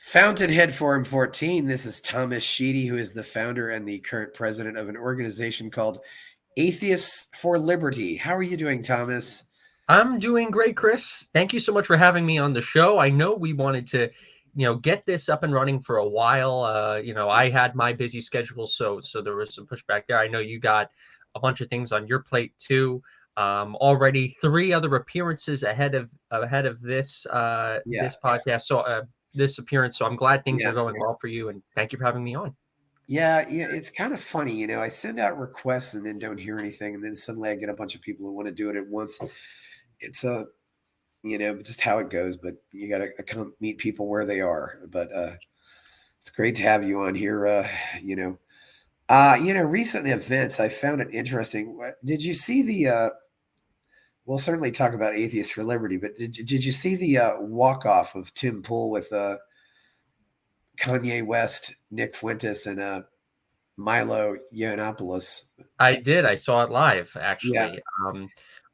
Fountainhead Forum 14. This is Thomas Sheedy, who is the founder and the current president of an organization called Atheists for Liberty. How are you doing, Thomas? I'm doing great, Chris. Thank you so much for having me on the show. I know we wanted to, get this up and running for a while. I had my busy schedule, so there was some pushback there. I know you got a bunch of things on your plate too. Already 3 other appearances ahead of this this podcast. So this appearance. So I'm glad things are going well for you, and thank you for having me on. Yeah, it's kind of funny, I send out requests and then don't hear anything, and then suddenly I get a bunch of people who want to do it at once. It's just how it goes. But you got to come meet people where they are. But it's great to have you on here. Recent events. I found it interesting. Did you see the? We'll certainly talk about Atheists for Liberty, but did you see the walk off of Tim Pool with Kanye West, Nick Fuentes, and Milo Yiannopoulos? I did. I saw it live, actually. Yeah.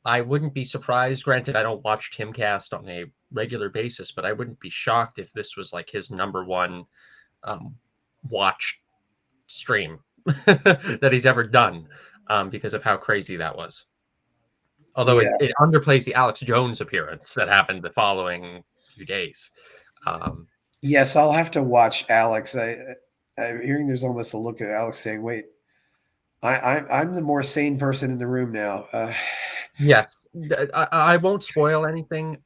I wouldn't be surprised. Granted, I don't watch Timcast on a regular basis, but I wouldn't be shocked if this was like his #1 watched stream that he's ever done, because of how crazy that was. Although it underplays the Alex Jones appearance that happened the following few days. Yes, I'll have to watch Alex. I'm hearing there's almost a look at Alex saying, "Wait, I'm the more sane person in the room now." Yes, I won't spoil anything.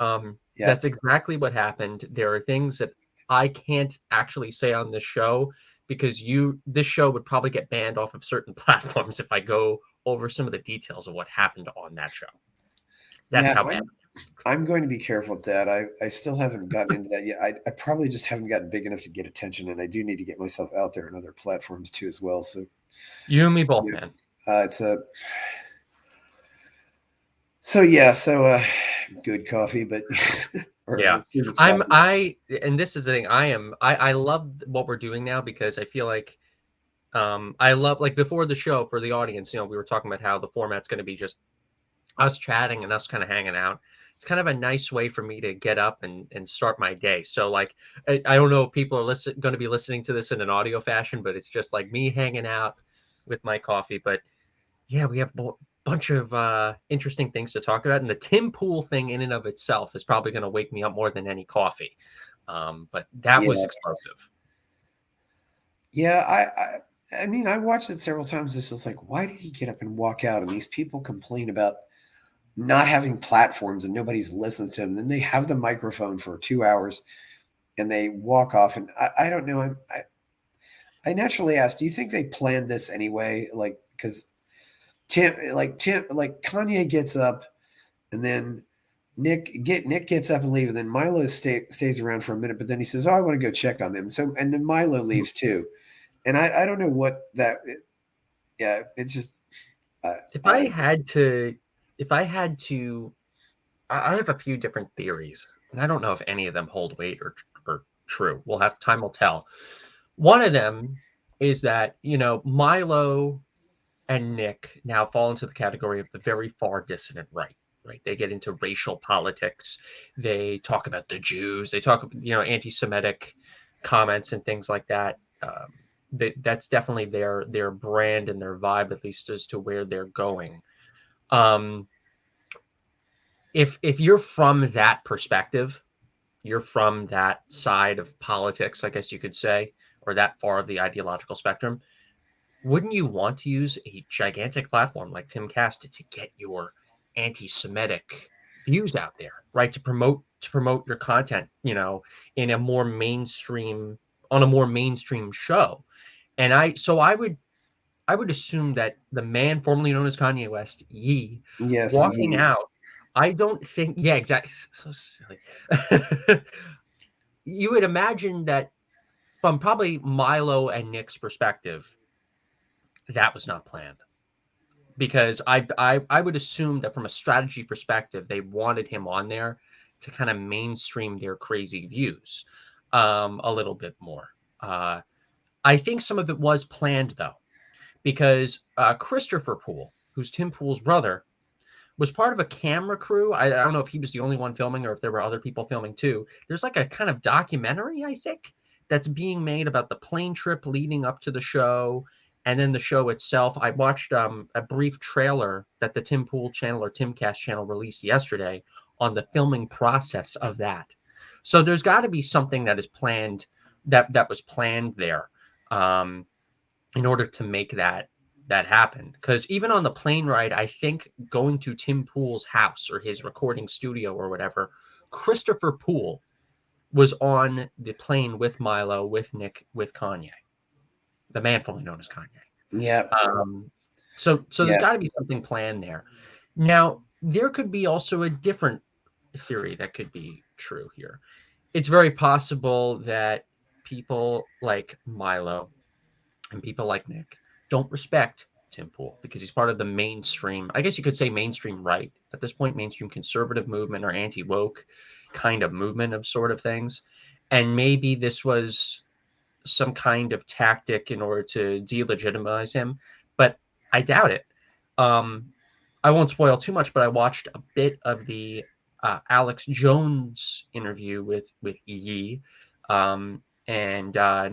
That's exactly what happened. There are things that I can't actually say on this show because this show would probably get banned off of certain platforms if I go over some of the details of what happened on that show. That's how bad. I'm going to be careful with that. I still haven't gotten into that yet. I probably just haven't gotten big enough to get attention, and I do need to get myself out there on other platforms too as well. So you and me both, man. It's a good coffee, but yeah, and this is the thing. I love what we're doing now because I feel like I love, like, before the show, for the audience, we were talking about how the format's going to be just us chatting and us kind of hanging out. It's kind of a nice way for me to get up and start my day. So, like, I don't know if people are going to be listening to this in an audio fashion, but it's just like me hanging out with my coffee. But yeah, we have a bunch of interesting things to talk about. And the Tim Pool thing in and of itself is probably going to wake me up more than any coffee. But that was explosive. Yeah, I mean, I watched it several times. This is like, why did he get up and walk out? And these people complain about not having platforms and nobody's listening to them. Then they have the microphone for 2 hours and they walk off. And I don't know. I naturally asked, do you think they planned this anyway? Like, because Kanye gets up and then Nick gets up and leaves, and then Milo stays around for a minute, but then he says, "Oh, I want to go check on them." So, and then Milo leaves too. And I don't know what that. It's just. If I had to, I have a few different theories, and I don't know if any of them hold weight or true. Time will tell. One of them is that Milo and Nick now fall into the category of the very far dissident right. Right, they get into racial politics. They talk about the Jews. They talk, anti-Semitic comments and things like that. That's definitely their brand and their vibe, at least as to where they're going. If you're from that perspective, you're from that side of politics, I guess you could say, or that far of the ideological spectrum, wouldn't you want to use a gigantic platform like Timcast to get your anti-Semitic views out there, right? To promote your content, in a more mainstream show. And I would assume that the man formerly known as Kanye West, Ye, walking out, I don't think, yeah, exactly. So silly. You would imagine that from probably Milo and Nick's perspective, that was not planned. Because I would assume that from a strategy perspective, they wanted him on there to kind of mainstream their crazy views a little bit more. I think some of it was planned, though, because Christopher Poole, who's Tim Pool's brother, was part of a camera crew. I don't know if he was the only one filming or if there were other people filming too. There's like a kind of documentary, I think, that's being made about the plane trip leading up to the show, and then the show itself. I watched a brief trailer that the Tim Pool channel or Timcast channel released yesterday on the filming process of that. So there's got to be something that is planned, that was planned there, in order to make that happen. Because even on the plane ride, I think going to Tim Pool's house or his recording studio or whatever, Christopher Poole was on the plane with Milo, with Nick, with Kanye, the man formerly known as Kanye. Yeah. So there's got to be something planned there. Now, there could be also a different theory that could be true here. It's very possible that people like Milo and people like Nick don't respect Tim Pool because he's part of the mainstream, I guess you could say mainstream right at this point, mainstream conservative movement or anti-woke kind of movement of sort of things. And maybe this was some kind of tactic in order to delegitimize him, but I doubt it. I won't spoil too much, but I watched a bit of the Alex Jones interview with Ye and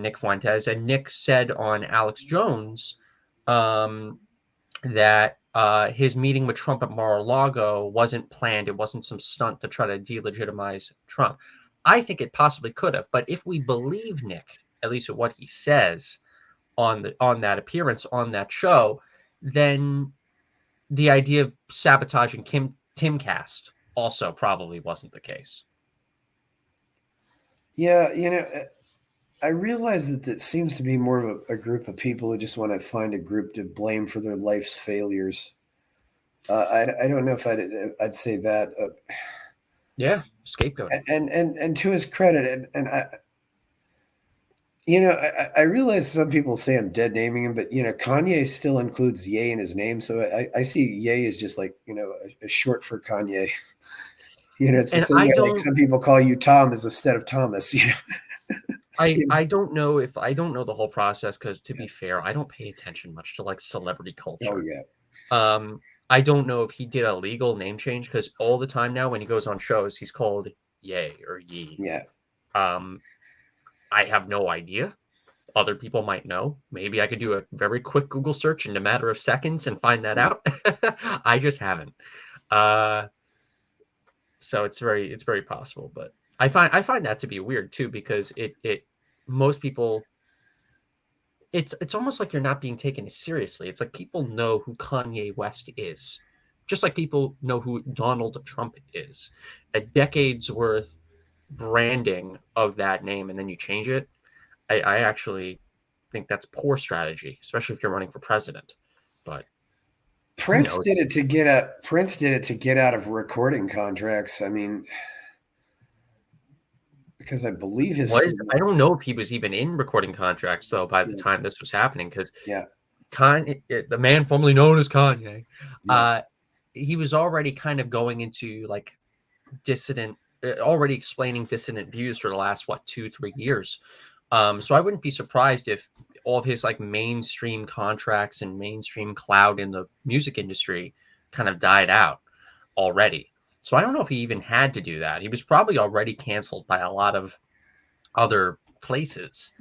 Nick Fuentes, and Nick said on Alex Jones that his meeting with Trump at Mar-a-Lago wasn't planned. It wasn't some stunt to try to delegitimize Trump. I think it possibly could have, but if we believe Nick, at least at what he says on that appearance on that show, then the idea of sabotaging Timcast also probably wasn't the case. Yeah, I realize that seems to be more of a group of people who just want to find a group to blame for their life's failures. I don't know if I'd say that. Yeah, scapegoat. And to his credit, and I realize some people say I'm dead naming him, but Kanye still includes Ye in his name, so I see Ye as just like a short for Kanye. It's the same way like some people call you Tom instead of Thomas. I don't know the whole process because, to be fair, I don't pay attention much to like celebrity culture. Oh yeah. I don't know if he did a legal name change because all the time now when he goes on shows, he's called Ye or Ye. Yeah. I have no idea. Other people might know. Maybe I could do a very quick Google search in a matter of seconds and find that out. I just haven't. So it's very possible, but I find that to be weird too because most people, it's almost like you're not being taken seriously. It's like people know who Kanye West is, just like people know who Donald Trump is. A decade's worth branding of that name and then you change it. I actually think that's poor strategy, especially if you're running for president. But Prince did it to get out of recording contracts. I mean, because I believe I don't know if he was even in recording contracts though by the time this was happening because the man formerly known as Kanye, he was already kind of going into like already explaining dissident views for the last 2-3 years. So I wouldn't be surprised if all of his like mainstream contracts and mainstream clout in the music industry kind of died out already. So I don't know if he even had to do that. He was probably already canceled by a lot of other places.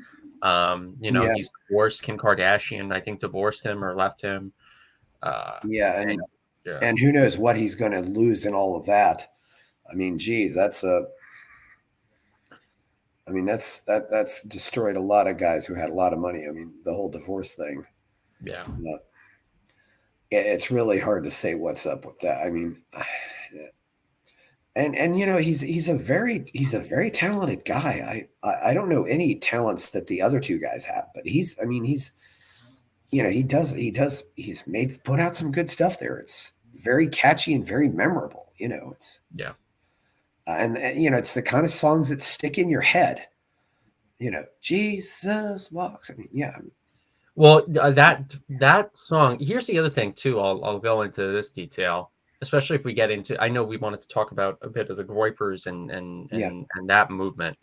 He's divorced. Kim Kardashian, I think, divorced him or left him. And who knows what he's going to lose in all of that. I mean, geez, that's destroyed a lot of guys who had a lot of money. I mean, the whole divorce thing. Yeah. It's really hard to say what's up with that. I mean, and he's a very talented guy. I don't know any talents that the other two guys have, but he's put out some good stuff there. It's very catchy and very memorable. It's and it's the kind of songs that stick in your head. Jesus walks. I mean, yeah. Well, that song. Here's the other thing too. I'll go into this detail, especially if we get into. I know we wanted to talk about a bit of the Groypers and that movement.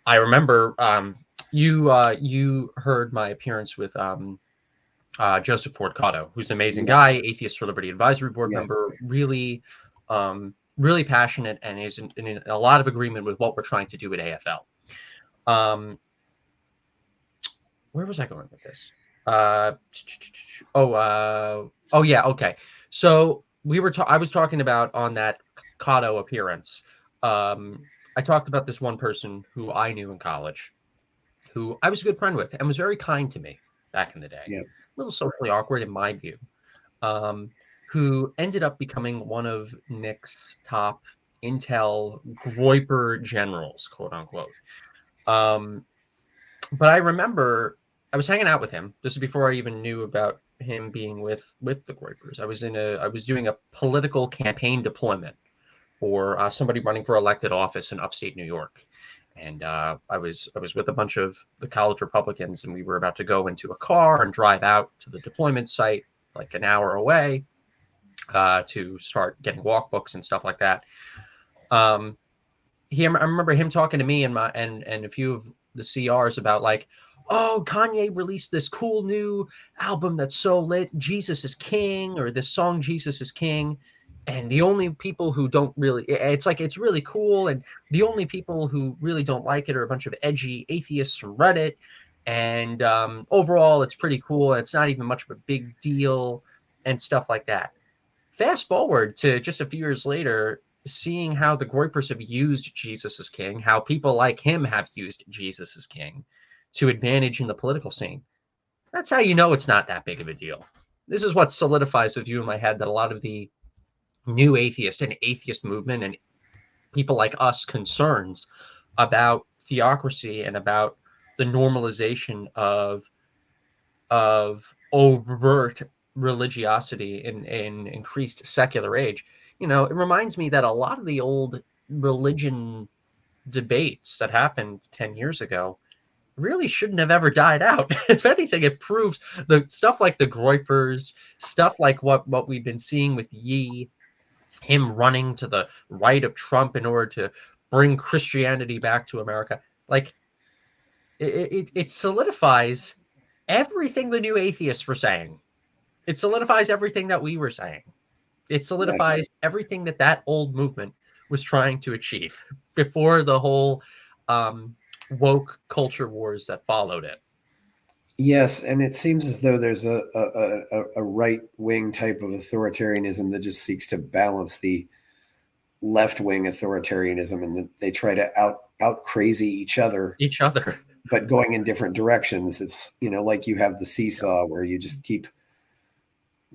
I remember you heard my appearance with Joseph Ford Cotto, who's an amazing guy, Atheist for Liberty Advisory Board member, really passionate and is in a lot of agreement with what we're trying to do at AFL. where was I going with this? Oh yeah, okay. So I was talking about on that Cotto appearance. I talked about this one person who I knew in college, who I was a good friend with and was very kind to me back in the day. Yeah. A little socially awkward in my view. Um, who ended up becoming one of Nick's top intel Groyper generals, quote unquote. But I remember I was hanging out with him. This is before I even knew about him being with the Groypers. I was doing a political campaign deployment for somebody running for elected office in upstate New York, and I was with a bunch of the college Republicans, and we were about to go into a car and drive out to the deployment site, like an hour away, to start getting walk books and stuff like that. I remember him talking to me and a few of the CRs about like, oh, Kanye released this cool new album that's so lit, Jesus is King, or this song Jesus is King. And the only people who don't really, it's like, it's really cool. And the only people who really don't like it are a bunch of edgy atheists from Reddit. And overall, it's pretty cool. It's not even much of a big deal and stuff like that. Fast forward to just a few years later, seeing how the Groypers have used Jesus as King, how people like him have used Jesus as King to advantage in the political scene. That's how you know it's not that big of a deal. This is what solidifies the view in my head that a lot of the new atheist and atheist movement and people like us concerns about theocracy and about the normalization of overt religiosity in increased secular age. You know, it reminds me that a lot of the old religion debates that happened 10 years ago really shouldn't have ever died out. If anything, it proves the stuff like the Groypers, stuff like what we've been seeing with Ye, him running to the right of Trump in order to bring Christianity back to America. Like it solidifies everything the new atheists were saying. It solidifies everything that we were saying. It solidifies everything that old movement was trying to achieve before the whole woke culture wars that followed it. Yes, and it seems as though there's a right-wing type of authoritarianism that just seeks to balance the left-wing authoritarianism, and they try to out crazy each other, but going in different directions. It's, you know, like you have the seesaw where you just keep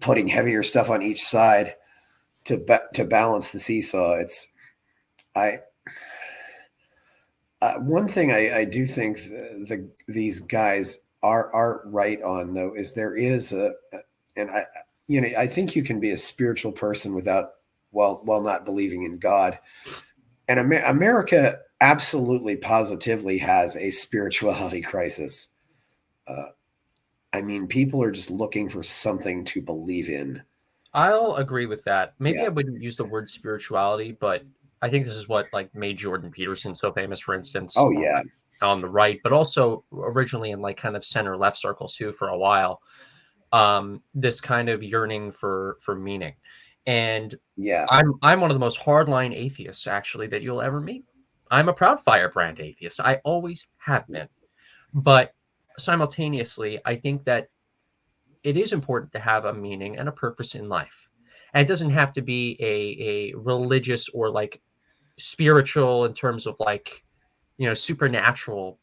putting heavier stuff on each side to balance the seesaw. It's one thing I do think these guys are right on, though, is there is I think you can be a spiritual person without while not believing in God. And America absolutely positively has a spirituality crisis. I mean, people are just looking for something to believe in. I'll agree with that. Maybe I wouldn't use the word spirituality, but I think this is what like made Jordan Peterson so famous, for instance. Oh yeah. On the right, but also originally in like kind of center left circles too for a while. This kind of yearning for meaning. And I'm one of the most hardline atheists actually that you'll ever meet. I'm a proud firebrand atheist. I always have been. But simultaneously, I think that it is important to have a meaning and a purpose in life. And it doesn't have to be a religious or like spiritual in terms of like, you know, supernatural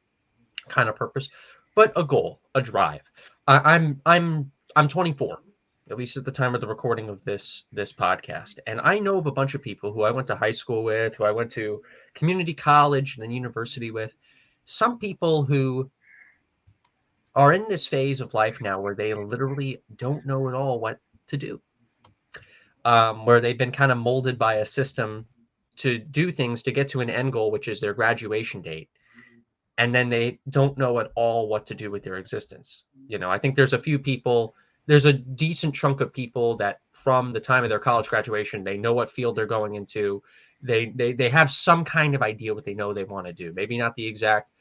kind of purpose, but a goal, a drive. I'm 24, at least at the time of the recording of this podcast, and I know of a bunch of people who I went to high school with, who I went to community college and then university with. Some people who are in this phase of life now where they literally don't know at all what to do, where they've been kind of molded by a system to do things to get to an end goal, which is their graduation date. And then they don't know at all what to do with their existence. You know, I think there's a few people, there's a decent chunk of people that from the time of their college graduation, they know what field they're going into. They have some kind of idea what they know they want to do. Maybe not the exact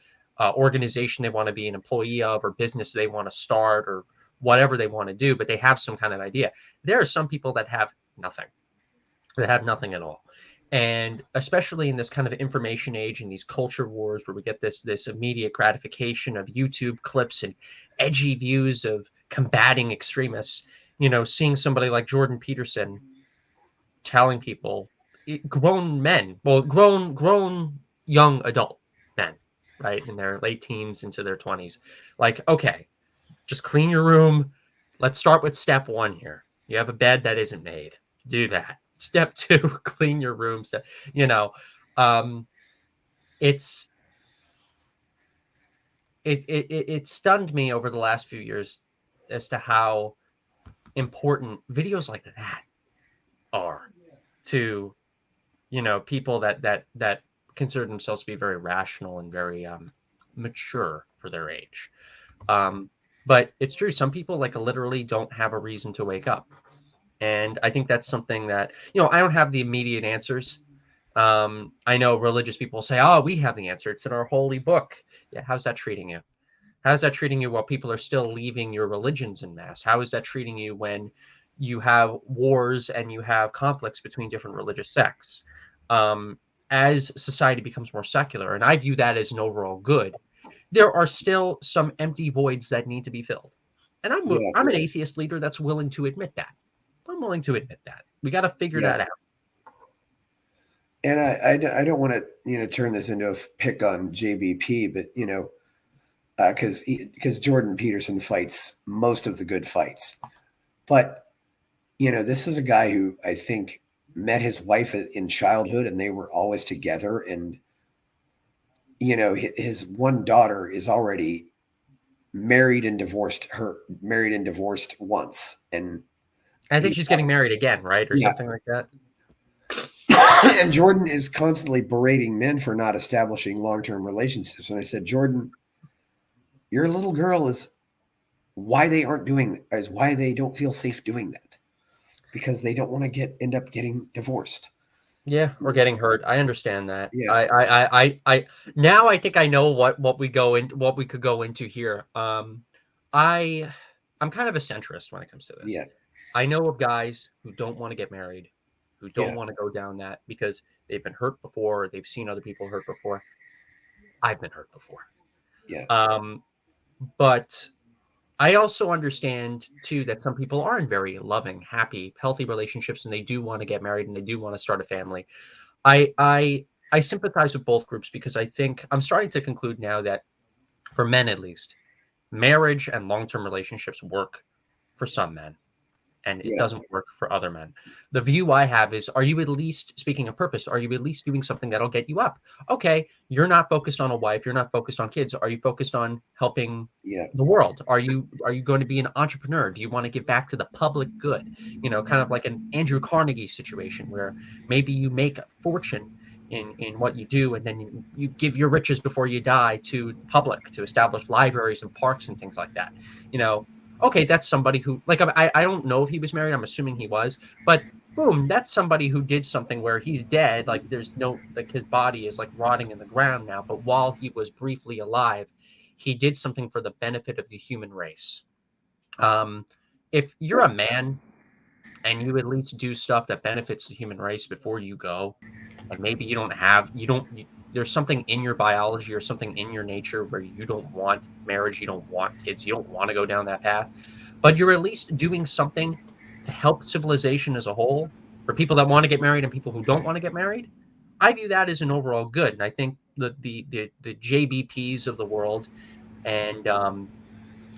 organization they want to be an employee of or business they want to start or whatever they want to do, but they have some kind of idea. There are some people that have nothing at all. And especially in this kind of information age and these culture wars where we get this immediate gratification of YouTube clips and edgy views of combating extremists, seeing somebody like Jordan Peterson telling people, grown men, well, grown young adult men, right, in their late teens into their 20s, like, okay, just clean your room. Let's start with step one here. You have a bed that isn't made. Do that. Step two, clean your room. It's it stunned me over the last few years as to how important videos like that are to people that consider themselves to be very rational and very mature for their age. But it's true, some people like literally don't have a reason to wake up, and I think that's something that I don't have the immediate answers. I know religious people say, oh, we have the answer, it's in our holy book. Yeah, how's that treating you? How's that treating you while people are still leaving your religions en masse? How is that treating you when you have wars and you have conflicts between different religious sects? As society becomes more secular, and I view that as an overall good, there are still some empty voids that need to be filled. And I'm an atheist leader that's willing to admit that. I'm willing to admit that. We got to figure that out. And I don't want to turn this into a pick on JBP, but because Jordan Peterson fights most of the good fights, but this is a guy who I think met his wife in childhood, and they were always together, and his one daughter is already married and divorced once, and I think she's getting married again, right, or something like that. And Jordan is constantly berating men for not establishing long-term relationships. And I said, Jordan, your little girl is why they don't feel safe doing that, because they don't want to end up getting divorced. Yeah, or getting hurt. I understand that. Yeah. I now I think I know what we could go into here. I'm kind of a centrist when it comes to this. Yeah. I know of guys who don't want to get married, who don't want to go down that because they've been hurt before, they've seen other people hurt before. I've been hurt before. Yeah. But I also understand too that some people are in very loving, happy, healthy relationships, and they do want to get married and they do want to start a family. I sympathize with both groups, because I think I'm starting to conclude now that for men, at least, marriage and long-term relationships work for some men, and it doesn't work for other men. The view I have is, are you at least, speaking of purpose, are you at least doing something that'll get you up? Okay, you're not focused on a wife, you're not focused on kids. Are you focused on helping the world? Are you going to be an entrepreneur? Do you want to give back to the public good? Kind of like an Andrew Carnegie situation, where maybe you make a fortune in what you do, and then you give your riches before you die to the public to establish libraries and parks and things like that. Okay, that's somebody who, like, I don't know if he was married. I'm assuming he was, but boom, that's somebody who did something where he's dead. Like, there's no, like, his body is like rotting in the ground now. But while he was briefly alive, he did something for the benefit of the human race. If you're a man and you at least do stuff that benefits the human race before you go, and maybe there's something in your biology or something in your nature where you don't want marriage, you don't want kids, you don't want to go down that path, but you're at least doing something to help civilization as a whole, for people that want to get married and people who don't want to get married. I view that as an overall good. And I think the JBPs of the world, and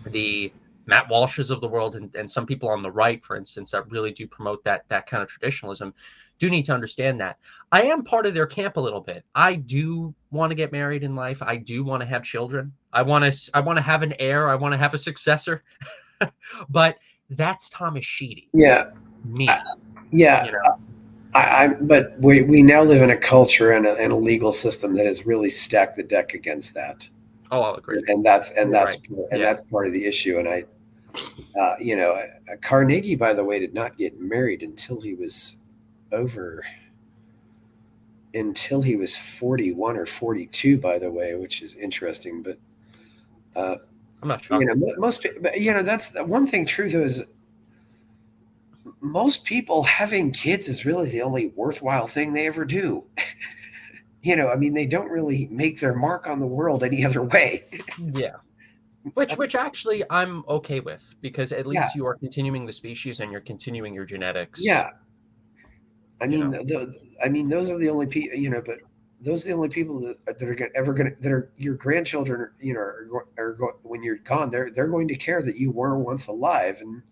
the Matt Walshes of the world, and some people on the right, for instance, that really do promote that kind of traditionalism, do need to understand that. I am part of their camp a little bit. I do want to get married in life. I do want to have children. I want to have an heir. I want to have a successor. But that's Thomas Sheedy. Yeah. Me. But we now live in a culture and a legal system that has really stacked the deck against that. Oh, I'll agree. And that's part of the issue. And Carnegie, by the way, did not get married until he was 41 or 42, by the way, which is interesting. But I'm not sure. Most, but that's the one thing true though, is most people having kids is really the only worthwhile thing they ever do. I mean, they don't really make their mark on the world any other way. Yeah. Which actually I'm okay with, because at least you are continuing the species and you're continuing your genetics. Yeah. I mean, those are the only people, but those are the only people that are ever going to, that are your grandchildren, when you're gone, they're going to care that you were once alive, and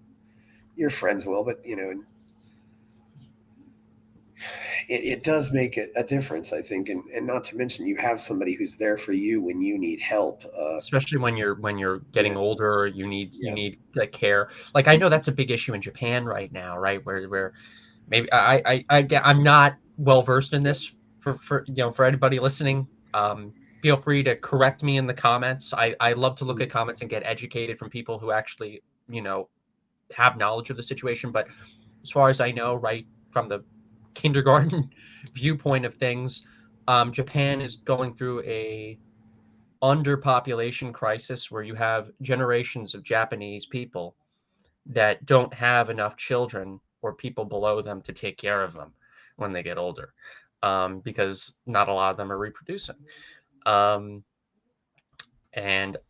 your friends will, but it does make a difference, I think, and not to mention you have somebody who's there for you when you need help, especially when you're getting older. You need like care. Like, I know that's a big issue in Japan right now, right? Where maybe I'm not well versed in this. For anybody listening, feel free to correct me in the comments. I love to look at comments and get educated from people who actually have knowledge of the situation. But as far as I know, right from the kindergarten viewpoint of things, Japan is going through a underpopulation crisis where you have generations of Japanese people that don't have enough children or people below them to take care of them when they get older, because not a lot of them are reproducing. And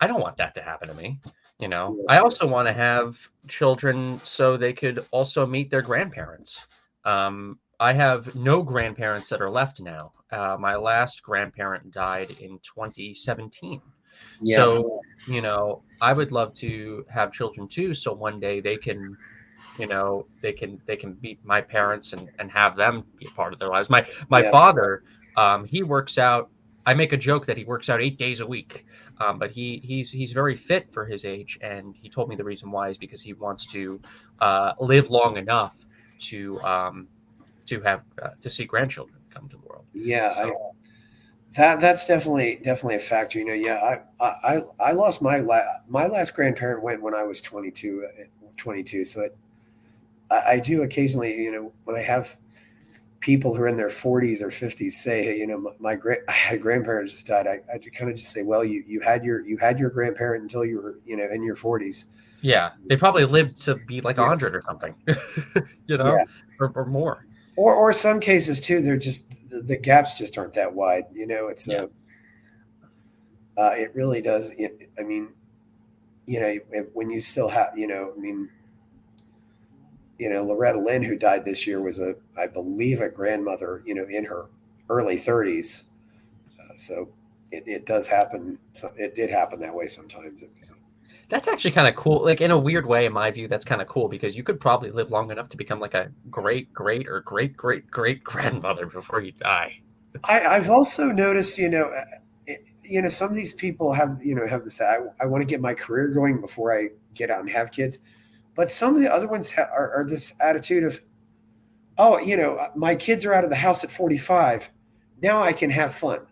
I don't want that to happen to me. I also want to have children so they could also meet their grandparents. I have no grandparents that are left now. My last grandparent died in 2017. Yeah. So, I would love to have children too. So one day they can, they can meet my parents and have them be a part of their lives. My father, he works out. I make a joke that he works out 8 days a week. But he's very fit for his age, and he told me the reason why is because he wants to live long enough to have to see grandchildren come to the world. Yeah, so, that's definitely a factor. I lost my last grandparent when I was 22. So I do occasionally, when I have people who are in their 40s or 50s say, hey, I had a grandparent just died. I kind of just say, well, you had your grandparent until you were, in your 40s. Yeah, they probably lived to be like 100 or something, or more. Or some cases too, they're just the gaps just aren't that wide. It's it really does. I mean, when you still have, Loretta Lynn, who died this year, was I believe, a grandmother, in her early 30s. So it does happen. So it did happen that way sometimes. That's actually kind of cool. Like, in a weird way, in my view, that's kind of cool, because you could probably live long enough to become like a great or great grandmother before you die. I've also noticed, some of these people have this, I want to get my career going before I get out and have kids. But some of the other ones are this attitude of, oh, my kids are out of the house at 45. Now I can have fun.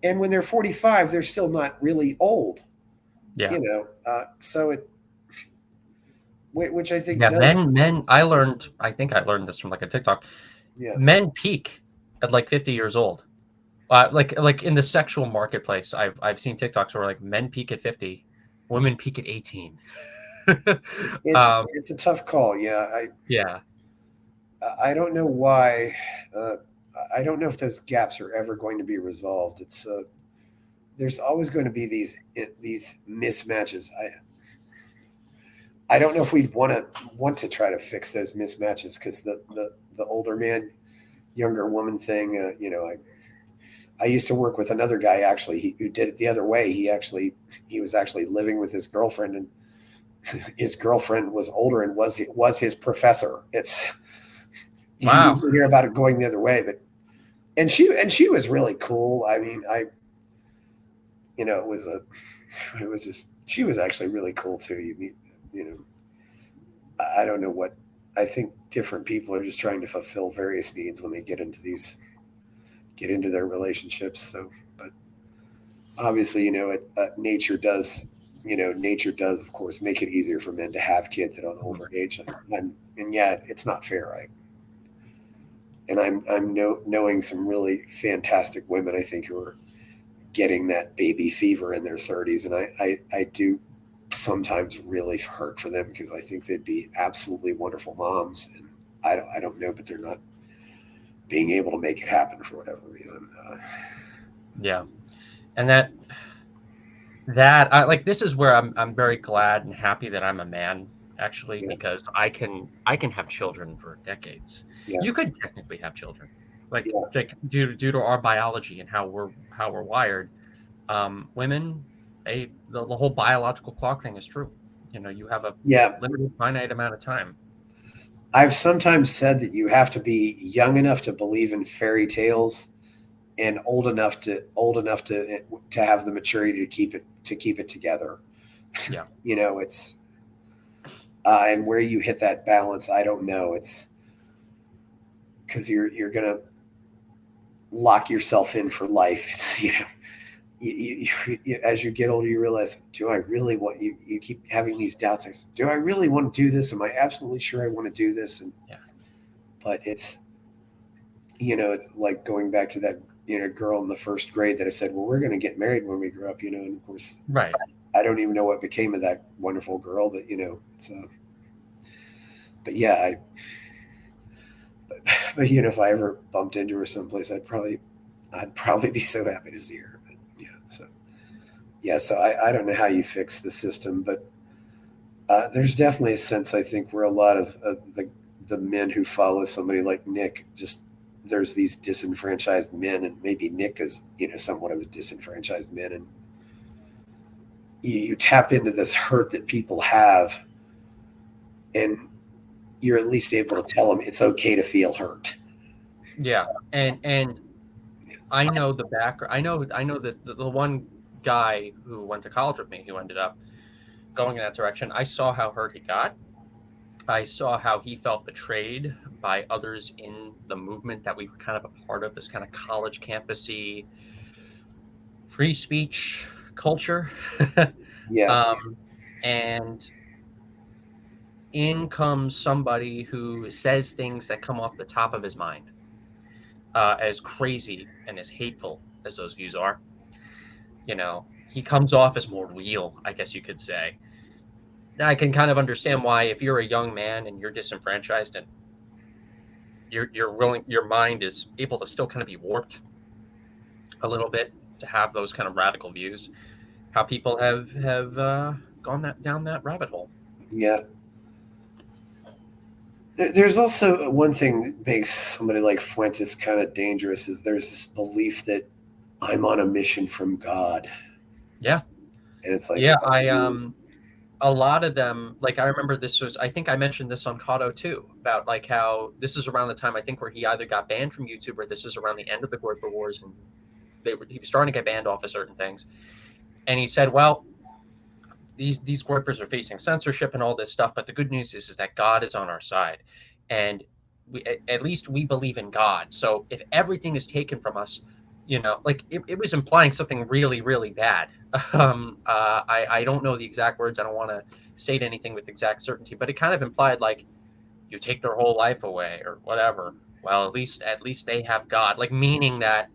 And when they're 45, they're still not really old. Yeah. So which I think men, I think I learned this from like a TikTok. Yeah. Men peak at like 50 years old. Like in the sexual marketplace, I've seen TikToks where like men peak at 50, women peak at 18. It's a tough call. Yeah. I don't know why. I don't know if those gaps are ever going to be resolved. It's there's always going to be these mismatches. I don't know if we'd want to try to fix those mismatches, because the older man, younger woman thing. I used to work with another guy actually who did it the other way. He was actually living with his girlfriend, and his girlfriend was older and was his professor. Wow. You usually hear about it going the other way, and she was really cool. I mean, she was actually really cool too. I don't know what, I think different people are just trying to fulfill various needs when they get into their relationships. So, but obviously, nature does of course make it easier for men to have kids at an older age, and yet it's not fair, right? And I'm knowing some really fantastic women, I think, who are getting that baby fever in their 30s, and I do sometimes really hurt for them because I think they'd be absolutely wonderful moms, and I don't know, but they're not being able to make it happen for whatever reason. Yeah, and that I like. This is where I'm very glad and happy that I'm a man, actually, Yeah. because I can have children for decades. Yeah. You could technically have children, like Yeah. due to our biology and how we're wired. Women, the whole biological clock thing is true. You have a limited, finite amount of time. I've sometimes said that you have to be young enough to believe in fairy tales and old enough to have the maturity to keep it together. Yeah. It's and where you hit that balance, I don't know. It's because you're gonna lock yourself in for life. It's as you get older, you realize, do I really want you keep having these doubts? Like, do I really want to do this? Am I absolutely sure I want to do this? And but it's it's like going back to that girl in the first grade that I said, well, we're going to get married when we grow up, and of course, right. I don't even know what became of that wonderful girl, but it's but yeah, but if I ever bumped into her someplace, I'd probably be so happy to see her. But so I don't know how you fix the system, but there's definitely a sense, I think, where a lot of the men who follow somebody like Nick, just there's these disenfranchised men, and maybe Nick is somewhat of a disenfranchised man, and you tap into this hurt that people have, and you're at least able to tell them it's okay to feel hurt. Yeah, and I know the background. I know the one guy who went to college with me who ended up going in that direction. I saw how hurt he got. I saw how he felt betrayed by others in the movement that we were kind of a part of, this kind of college campusy free speech culture. Yeah. And in comes somebody who says things that come off the top of his mind, as crazy and as hateful as those views are. He comes off as more real, I guess you could say. I can kind of understand why, if you're a young man and you're disenfranchised and your mind is able to still kind of be warped a little bit to have those kind of radical views, how people have gone down that rabbit hole. Yeah. There's also one thing that makes somebody like Fuentes kind of dangerous, is there's this belief that I'm on a mission from God. Yeah. And it's like, a lot of them, like, I remember I think I mentioned this on Cotto too, about like how this is around the time, I think, where he either got banned from YouTube, or this is around the end of the Groyper Wars, and he was starting to get banned off of certain things. And he said, well, these Groypers are facing censorship and all this stuff, but the good news is that God is on our side, and at least we believe in God. So if everything is taken from us, like it was implying something really, really bad. I don't know the exact words. I don't want to state anything with exact certainty, but it kind of implied like, you take their whole life away or whatever. Well, at least they have God, like meaning that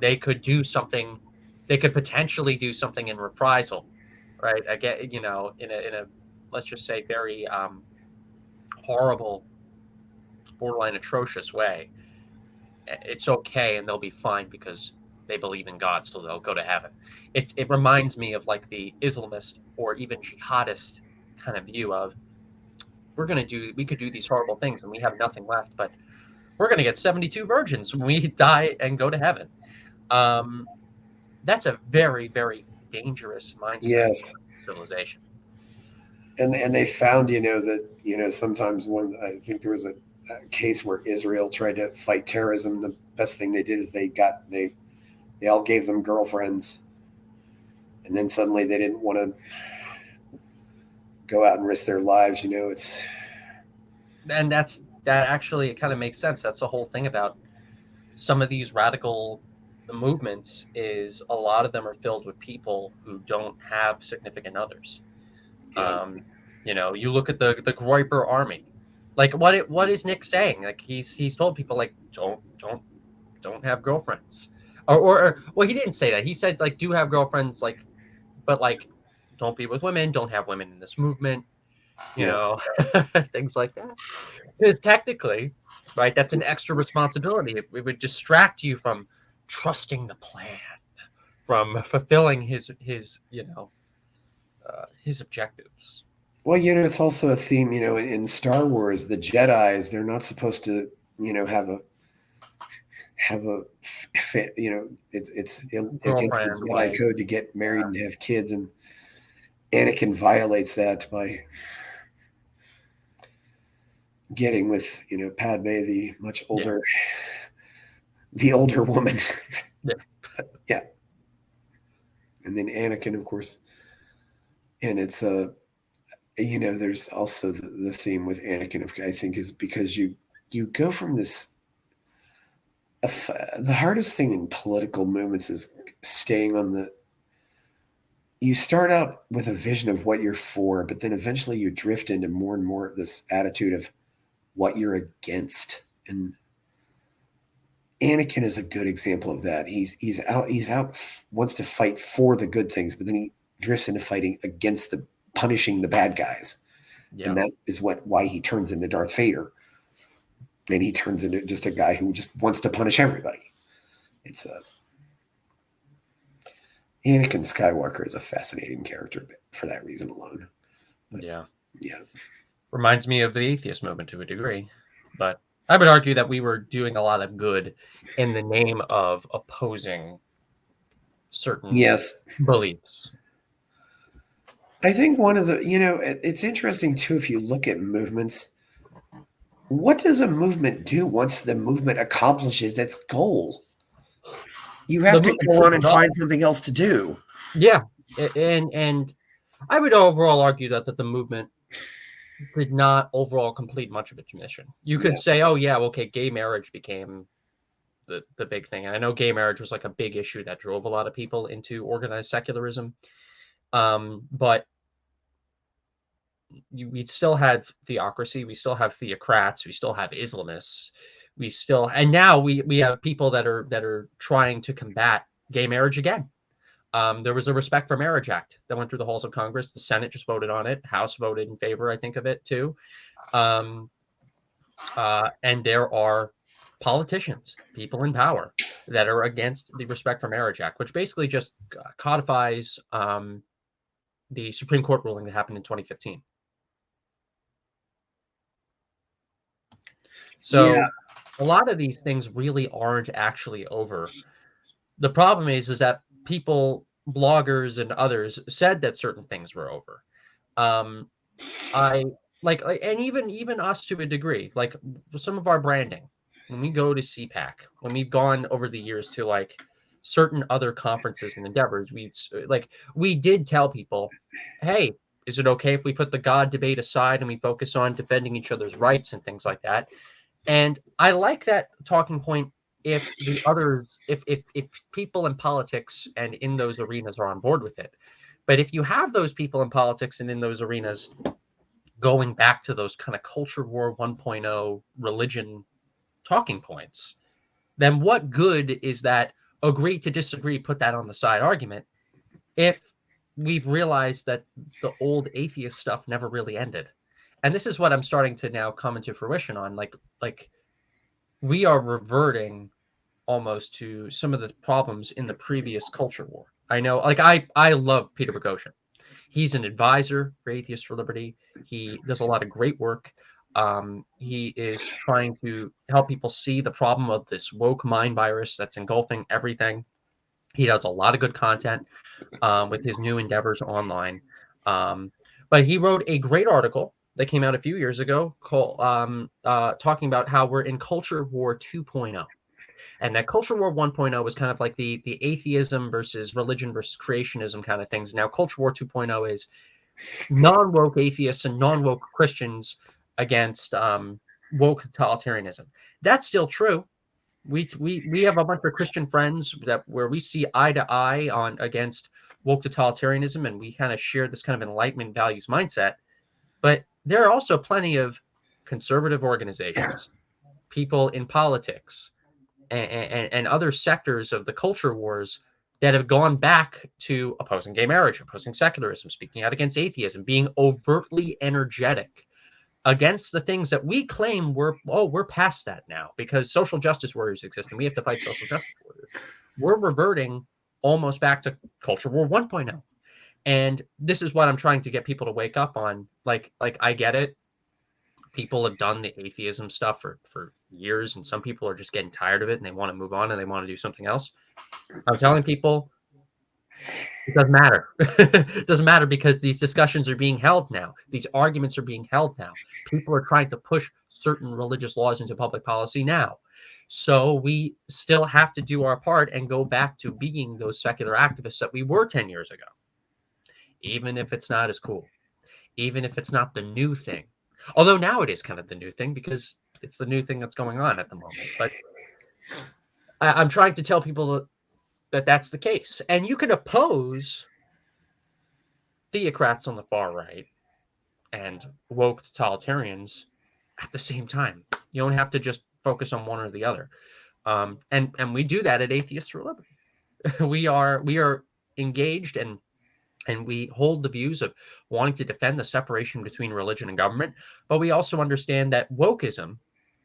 they could do something. They could potentially do something in reprisal, right? I get, in a let's just say very horrible, borderline atrocious way. It's okay, and they'll be fine because they believe in God, so they'll go to heaven. It reminds me of like the Islamist or even jihadist kind of view of, we could do these horrible things and we have nothing left, but we're going to get 72 virgins when we die and go to heaven. That's a very, very dangerous mindset. Yes. Civilization. And they found, that, sometimes I think there was a case where Israel tried to fight terrorism. The best thing they did is they all gave them girlfriends, and then suddenly they didn't want to go out and risk their lives. And that actually, it kind of makes sense. That's the whole thing about some of these radical movements, is a lot of them are filled with people who don't have significant others. Yeah. You look at the Groyper army. Like, what is Nick saying? Like, he's told people, like, don't have girlfriends, or well, he didn't say that. He said, like, do have girlfriends, like, but like, don't be with women, don't have women in this movement, you Yeah. know, things like that. Because technically, right, that's an extra responsibility. It would distract you from trusting the plan, from fulfilling his his objectives. Well, it's also a theme, in Star Wars, the Jedis, they're not supposed to, have a, it's against the Girlfriend, Jedi wife. code to get married and have kids, and Anakin violates that by getting with, Padme, the much older, the older woman. Yeah. And then Anakin, of course. And it's there's also the theme with Anakin, I think, is because you go from this. The hardest thing in political movements is staying on the. You start out with a vision of what you're for, but then eventually you drift into more and more this attitude of what you're against. And Anakin is a good example of that. He's out wants to fight for the good things, but then he drifts into fighting against punishing the bad guys. Yeah. And that is why he turns into Darth Vader. And he turns into just a guy who just wants to punish everybody. It's Anakin Skywalker is a fascinating character for that reason alone. But, yeah. Reminds me of the atheist movement to a degree. But I would argue that we were doing a lot of good in the name of opposing certain beliefs. I think one of the, it's interesting too, if you look at movements, what does a movement do once the movement accomplishes its goal? You have to go on and find something else to do. Yeah. And I would overall argue that the movement did not overall complete much of its mission. You could say, oh, yeah, okay, gay marriage became the big thing. And I know gay marriage was like a big issue that drove a lot of people into organized secularism. But we still had theocracy, we still have theocrats, we still have Islamists, and now we have people that are trying to combat gay marriage again. There was a Respect for Marriage Act that went through the halls of Congress. The Senate just voted on it. House voted in favor, I think, of it too. And there are politicians, people in power, that are against the Respect for Marriage Act, which basically just codifies the Supreme Court ruling that happened in 2015. So a lot of these things really aren't actually over. The problem is that people, bloggers and others, said that certain things were over. And even us to a degree, like some of our branding, when we go to CPAC, when we've gone over the years to like certain other conferences and endeavors, we did tell people, hey, is it okay if we put the God debate aside and we focus on defending each other's rights and things like that? And I like that talking point if people in politics and in those arenas are on board with it. But if you have those people in politics and in those arenas going back to those kind of culture war 1.0 religion talking points, then what good is that agree to disagree, put that on the side argument, if we've realized that the old atheist stuff never really ended? And this is what I'm starting to now come into fruition on. Like we are reverting almost to some of the problems in the previous culture war. I know, like I love Peter Boghossian. He's an advisor for Atheists for Liberty. He does a lot of great work. He is trying to help people see the problem of this woke mind virus that's engulfing everything. He does a lot of good content with his new endeavors online. But he wrote a great article that came out a few years ago called talking about how we're in culture war 2.0. And that culture war 1.0 was kind of like the atheism versus religion versus creationism kind of things. Now culture war 2.0 is non-woke atheists and non-woke Christians against woke totalitarianism. That's still true. We have a bunch of Christian friends where we see eye to eye on against woke totalitarianism, and we kind of share this kind of enlightenment values mindset. But there are also plenty of conservative organizations, people in politics, and other sectors of the culture wars that have gone back to opposing gay marriage, opposing secularism, speaking out against atheism, being overtly energetic against the things that we claim we're past that now because social justice warriors exist and we have to fight social justice warriors. We're reverting almost back to culture war 1.0. And this is what I'm trying to get people to wake up on. Like I get it. People have done the atheism stuff for years, and some people are just getting tired of it and they want to move on and they want to do something else. I'm telling people it doesn't matter. It doesn't matter because these discussions are being held now. These arguments are being held now. People are trying to push certain religious laws into public policy now. So we still have to do our part and go back to being those secular activists that we were 10 years ago. Even if it's not as cool, even if it's not the new thing. Although now it is kind of the new thing because it's the new thing that's going on at the moment. But I'm trying to tell people that that's the case. And you can oppose theocrats on the far right and woke totalitarians at the same time. You don't have to just focus on one or the other. And we do that at Atheists for Liberty. We are engaged and we hold the views of wanting to defend the separation between religion and government, but we also understand that wokeism,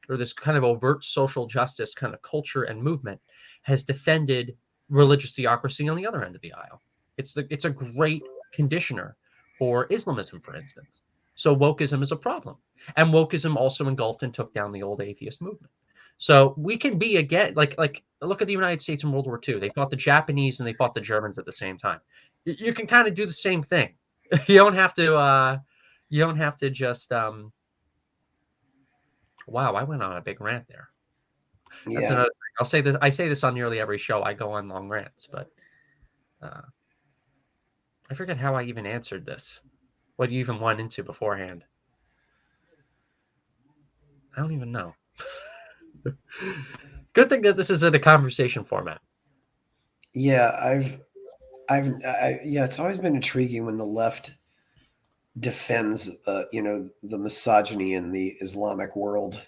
or this kind of overt social justice kind of culture and movement, has defended religious theocracy on the other end of the aisle. It's a great conditioner for Islamism, for instance. So wokeism is a problem. And wokeism also engulfed and took down the old atheist movement. So we can be again, like look at the United States in World War II. They fought the Japanese and they fought the Germans at the same time. You can kind of do the same thing. You don't have to just wow, I went on a big rant there. That's another thing. I'll say this. I say this on nearly every show. I go on long rants, but I forget how I even answered this. What you even went into beforehand. I don't even know. Good thing that this is in a conversation format. Yeah, it's always been intriguing when the left defends, the misogyny in the Islamic world.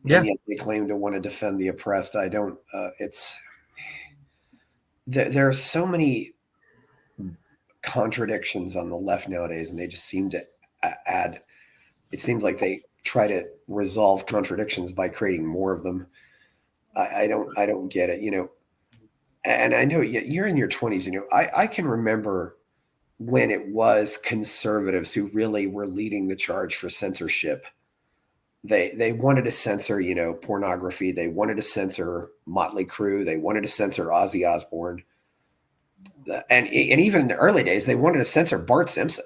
And yet they claim to want to defend the oppressed. I don't. There are so many contradictions on the left nowadays, and they just seem to add. It seems like they try to resolve contradictions by creating more of them. I don't get it, And I know you're in your 20s. I can remember when it was conservatives who really were leading the charge for censorship. They wanted to censor, pornography. They wanted to censor Motley Crue. They wanted to censor Ozzy Osbourne. And even in the early days, they wanted to censor Bart Simpson.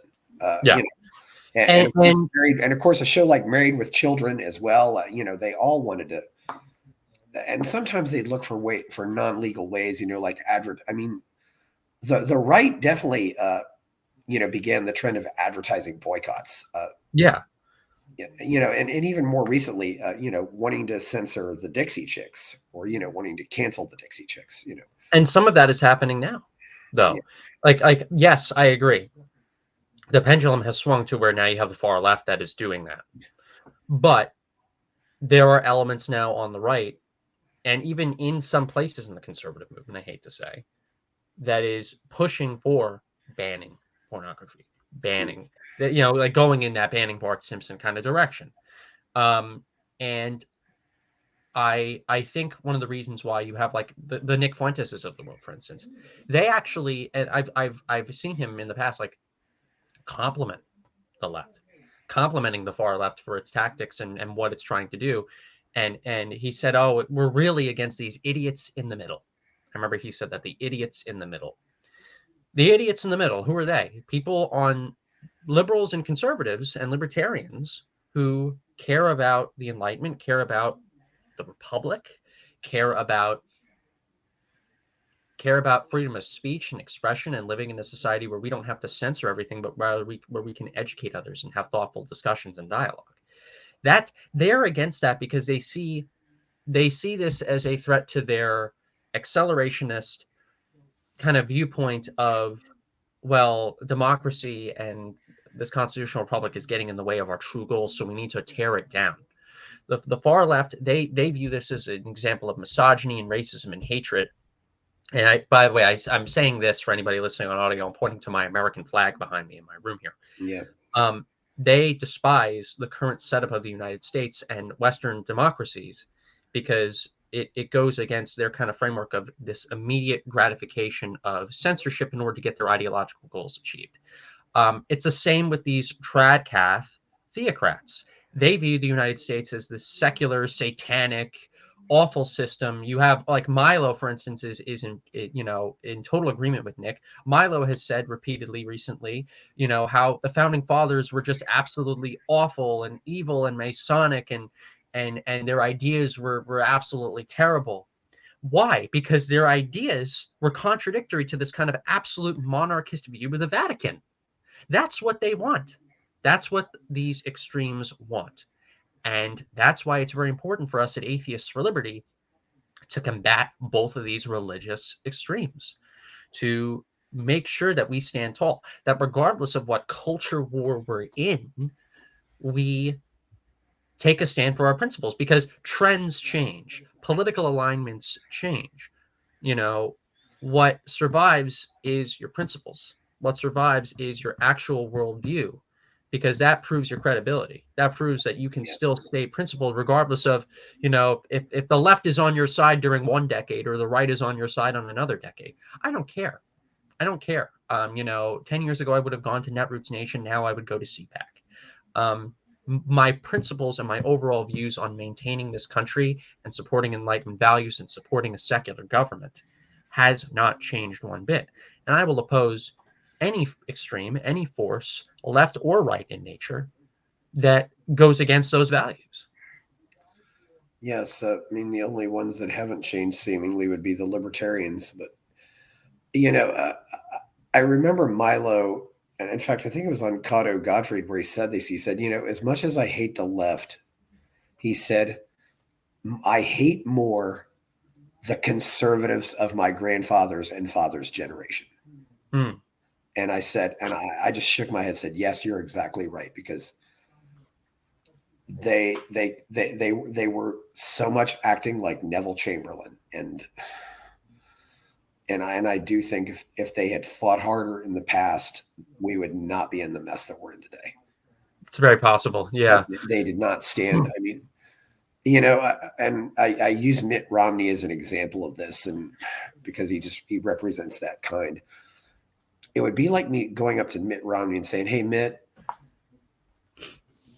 And of course, a show like Married with Children as well. They all wanted to. And sometimes they'd look for non-legal ways, like the right definitely, began the trend of advertising boycotts. And even more recently, wanting to censor the Dixie Chicks or, wanting to cancel the Dixie Chicks, And some of that is happening now, though. Yeah. Yes, I agree. The pendulum has swung to where now you have the far left that is doing that. But there are elements now on the right, and even in some places in the conservative movement, I hate to say, that is pushing for banning pornography, banning, going in that banning Bart Simpson kind of direction. And I think one of the reasons why you have like the Nick Fuentes of the world, for instance, they actually, and I've seen him in the past, like compliment the left, complimenting the far left for its tactics and what it's trying to do. And he said, oh, we're really against these idiots in the middle. I remember he said that, the idiots in the middle. The idiots in the middle, who are they? People on liberals and conservatives and libertarians who care about the Enlightenment, care about the Republic, care about freedom of speech and expression and living in a society where we don't have to censor everything, but rather where we can educate others and have thoughtful discussions and dialogue. That they're against that because they see this as a threat to their accelerationist kind of viewpoint of, well, democracy and this constitutional republic is getting in the way of our true goals, so we need to tear it down. The far left, they view this as an example of misogyny and racism and hatred, And by the way, I'm saying this for anybody listening on audio. I'm pointing to my American flag behind me in my room here. Yeah. They despise the current setup of the United States and Western democracies because it goes against their kind of framework of this immediate gratification of censorship in order to get their ideological goals achieved. It's the same with these tradcath theocrats. They view the United States as this secular, satanic, awful system. You have like Milo, for instance, is in total agreement with Nick. Milo has said repeatedly recently, how the founding fathers were just absolutely awful and evil and Masonic and their ideas were absolutely terrible. Why? Because their ideas were contradictory to this kind of absolute monarchist view of the Vatican. That's what they want. That's what these extremes want. And that's why it's very important for us at Atheists for Liberty to combat both of these religious extremes, to make sure that we stand tall, that regardless of what culture war we're in, we take a stand for our principles, because trends change, political alignments change. What survives is your principles. What survives is your actual worldview, because that proves your credibility. That proves that you can still stay principled regardless of, if the left is on your side during one decade or the right is on your side on another decade. I don't care. 10 years ago, I would have gone to Netroots Nation. Now I would go to CPAC. My principles and my overall views on maintaining this country and supporting Enlightenment values and supporting a secular government has not changed one bit. And I will oppose any extreme, any force, left or right in nature, that goes against those values. Yes, the only ones that haven't changed seemingly would be the libertarians. But I remember Milo, and in fact, I think it was on Cato Gottfried where he said this. He said, as much as I hate the left, he said, I hate more the conservatives of my grandfather's and father's generation. And I said, and I just shook my head, said, yes, you're exactly right, because they were so much acting like Neville Chamberlain, and I do think if they had fought harder in the past, we would not be in the mess that we're in today. It's very possible. Yeah. They did not stand. I mean, and I use Mitt Romney as an example of this, and because he represents that kind. It would be like me going up to Mitt Romney and saying, hey, Mitt,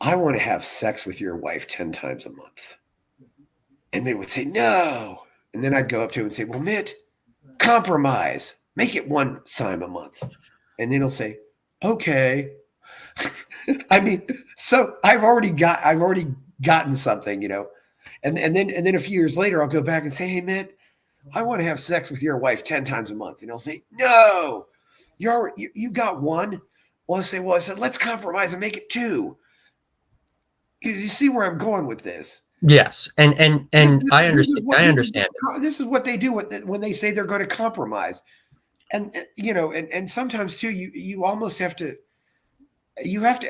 I want to have sex with your wife 10 times a month. And Mitt would say, no. And then I'd go up to him and say, well, Mitt, compromise, make it one time a month. And then he'll say, okay. I mean, so I've already gotten something, and then a few years later, I'll go back and say, hey, Mitt, I want to have sex with your wife 10 times a month. And he'll say, no, you got one. Well, I said, let's compromise and make it two. You see where I'm going with this? Yes, and I understand. This is what they do when they say they're going to compromise, and and sometimes too, you almost have to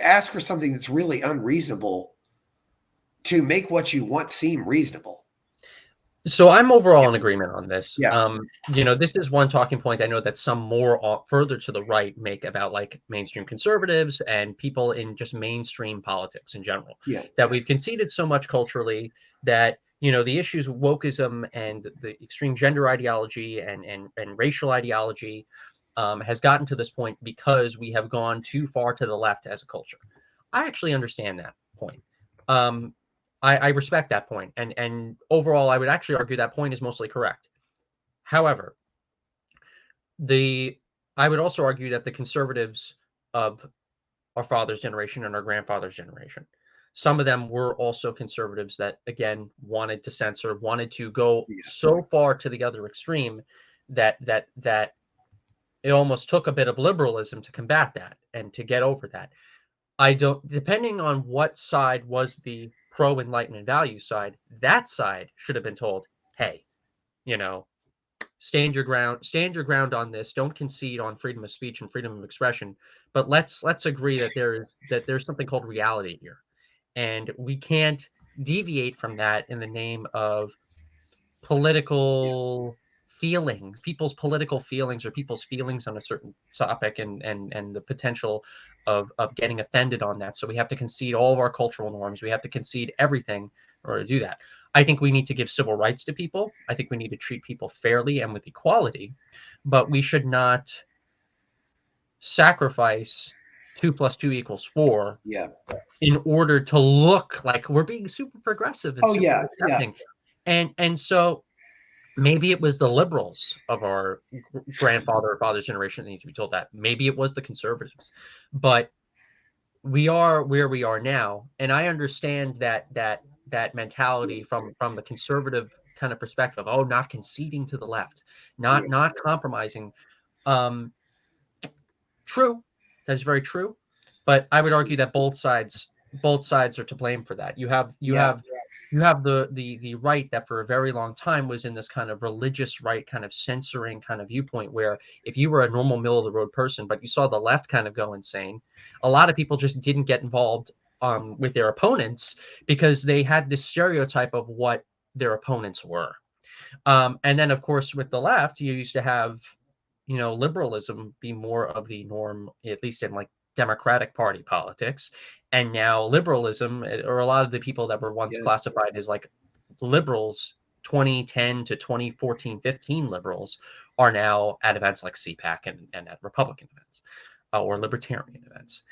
ask for something that's really unreasonable to make what you want seem reasonable. So I'm overall in agreement on this. Yeah. This is one talking point I know that some more further to the right make about like mainstream conservatives and people in just mainstream politics in general. Yeah. That we've conceded so much culturally that, the issues of wokeism and the extreme gender ideology and racial ideology has gotten to this point because we have gone too far to the left as a culture. I actually understand that point. I respect that point, and overall, I would actually argue that point is mostly correct. However, I would also argue that the conservatives of our father's generation and our grandfather's generation, some of them were also conservatives that, again, wanted to censor, wanted to go so far to the other extreme that it almost took a bit of liberalism to combat that and to get over that. Depending on what side was the pro-Enlightenment value side, that side should have been told, hey, stand your ground on this. Don't concede on freedom of speech and freedom of expression. But let's agree that there's something called reality here. And we can't deviate from that in the name of political feelings, people's political feelings, or people's feelings on a certain topic, and the potential of getting offended on that. So we have to concede all of our cultural norms. We have to concede everything in order to do that. I think we need to give civil rights to people. I think we need to treat people fairly and with equality, but we should not sacrifice 2 + 2 = 4 in order to look like we're being super progressive and super accepting. And so maybe it was the liberals of our grandfather or father's generation that need to be told that. Maybe it was the conservatives, but we are where we are now. And I understand that mentality from the conservative kind of perspective. Oh, not conceding to the left, not compromising. True. That's very true. But I would argue that both sides are to blame for that. You have the right that for a very long time was in this kind of religious right, kind of censoring kind of viewpoint, where if you were a normal middle of the road person, but you saw the left kind of go insane, a lot of people just didn't get involved with their opponents because they had this stereotype of what their opponents were. And then, of course, with the left, you used to have, liberalism be more of the norm, at least in like Democratic Party politics. And now liberalism, or a lot of the people that were once classified as like liberals, 2010 to 2014, 15 liberals, are now at events like CPAC and at Republican events or libertarian events.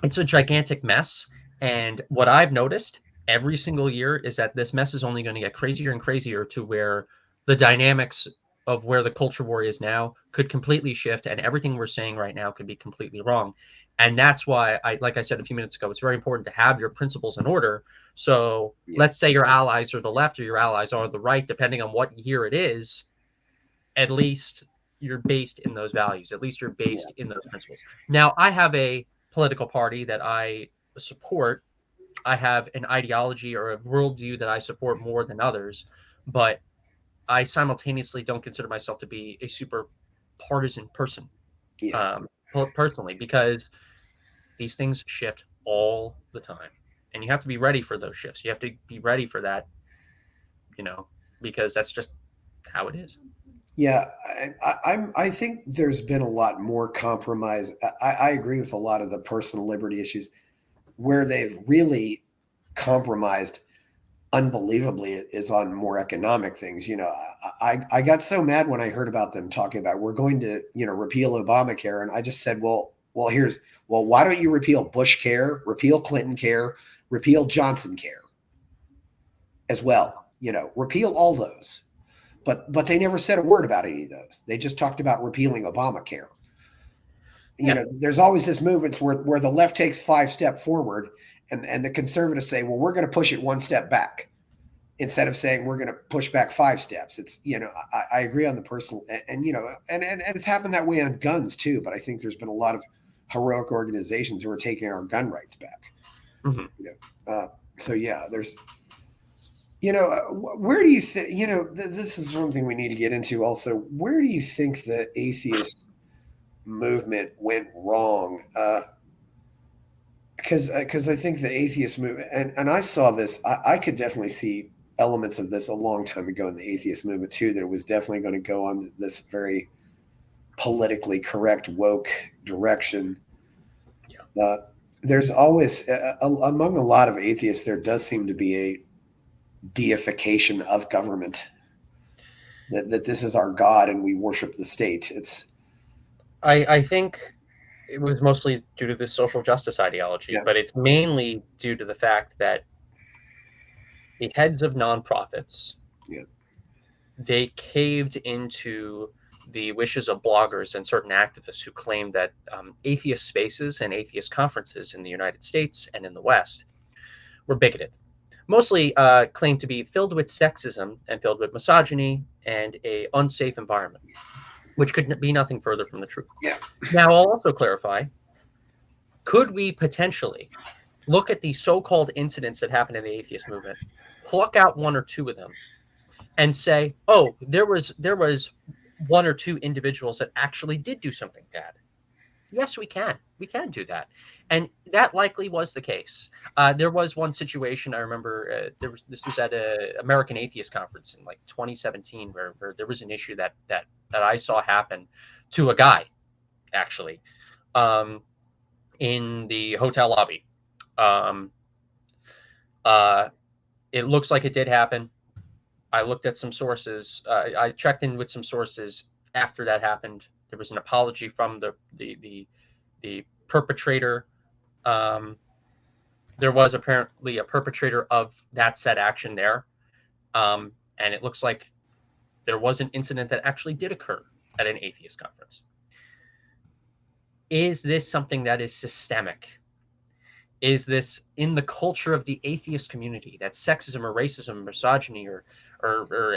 It's a gigantic mess. And what I've noticed every single year is that this mess is only going to get crazier and crazier, to where the dynamics of where the culture war is now could completely shift, and everything we're saying right now could be completely wrong. And that's why, like I said a few minutes ago, it's very important to have your principles in order. So let's say your allies are the left or your allies are the right, depending on what year it is, at least you're based in those values. At least you're based in those principles. Now, I have a political party that I support. I have an ideology or a worldview that I support more than others, but I simultaneously don't consider myself to be a super partisan person, personally, because these things shift all the time, and you have to be ready for those shifts. You have to be ready for that, because that's just how it is. Yeah, I think there's been a lot more compromise. I agree with a lot of the personal liberty issues where they've really compromised unbelievably is on more economic things. I got so mad when I heard about them talking about we're going to, repeal Obamacare. And I just said, well, why don't you repeal Bush care, repeal Clinton care, repeal Johnson care as well? Repeal all those. But they never said a word about any of those. They just talked about repealing Obamacare. There's always this movement where the left takes 5 steps forward and the conservatives say, well, we're going to push it 1 step back, instead of saying we're going to push back 5 steps. It's, I agree on the personal and it's happened that way on guns too. But I think there's been a lot of heroic organizations who are taking our gun rights back. Mm-hmm. There's, where do you think, this is one thing we need to get into also. Where do you think the atheist movement went wrong? Because I think the atheist movement, and I saw this, I could definitely see elements of this a long time ago in the atheist movement too, that it was definitely going to go on this very politically correct woke direction. There's always, among a lot of atheists, there does seem to be a deification of government, that this is our God and we worship the state. I think it was mostly due to this social justice ideology, but it's mainly due to the fact that the heads of nonprofits, they caved into the wishes of bloggers and certain activists who claimed that atheist spaces and atheist conferences in the United States and in the West were bigoted. Mostly claimed to be filled with sexism and filled with misogyny and an unsafe environment, which could be nothing further from the truth. Now, I'll also clarify, could we potentially look at the so-called incidents that happened in the atheist movement, pluck out 1 or 2 of them, and say, oh, there was 1 or 2 individuals that actually did do something bad? Yes, we can. We can do that. And that likely was the case. There was one situation I remember. This was at a American Atheist Conference in like 2017, where there was an issue that I saw happen to a guy actually, um, in the hotel lobby. Um, uh, it looks like it did happen. I looked at some sources. I checked in with some sources after that happened. There was an apology from the perpetrator. Um, there was apparently a perpetrator of that said action there, and it looks like there was an incident that actually did occur at an atheist conference. Is this something that is systemic? Is this in the culture of the atheist community, that sexism or racism, misogyny, or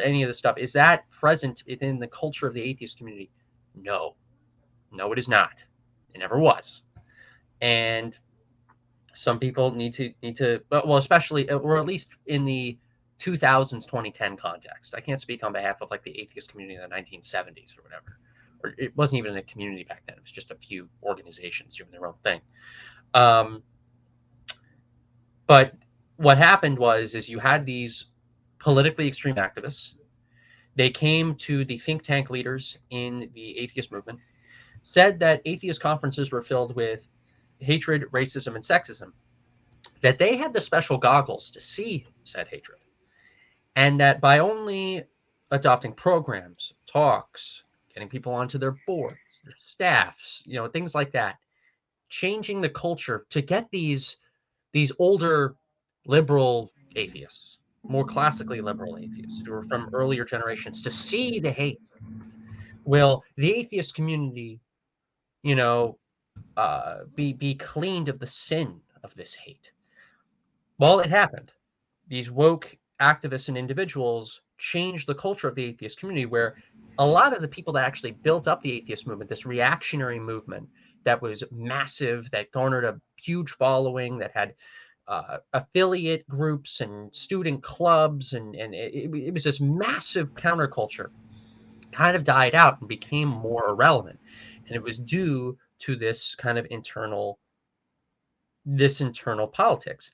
any of this stuff, is that present within the culture of the atheist community? No, it is not. It never was. And some people need to well, especially, or at least in the 2000s 2010 context. I can't speak on behalf of like the atheist community in the 1970s or whatever, or it wasn't even a community back then. It was just a few organizations doing their own thing. But what happened is you had these politically extreme activists. They came to the think tank leaders in the atheist movement, said that atheist conferences were filled with hatred, racism, and sexism, that they had the special goggles to see said hatred, and that by only adopting programs, talks, getting people onto their boards, their staffs, things like that, changing the culture to get these older liberal atheists, more classically liberal atheists who are from earlier generations, to see the hate. Will the atheist community, be cleaned of the sin of this hate? Well, it happened. These woke activists and individuals changed the culture of the atheist community, where a lot of the people that actually built up the atheist movement, this reactionary movement that was massive, that garnered a huge following, that had affiliate groups and student clubs, and it was this massive counterculture, kind of died out and became more irrelevant. And it was due to this kind of internal politics.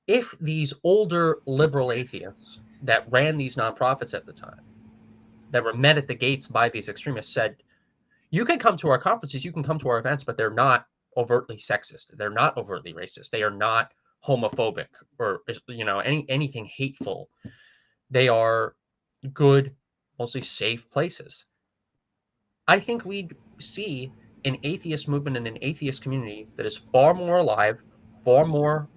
If these older liberal atheists that ran these nonprofits at the time, that were met at the gates by these extremists, said, you can come to our conferences, you can come to our events, but they're not overtly sexist, they're not overtly racist, they are not homophobic, or anything hateful, they are good, mostly safe places, I think we'd see an atheist movement and an atheist community that is far more alive, far more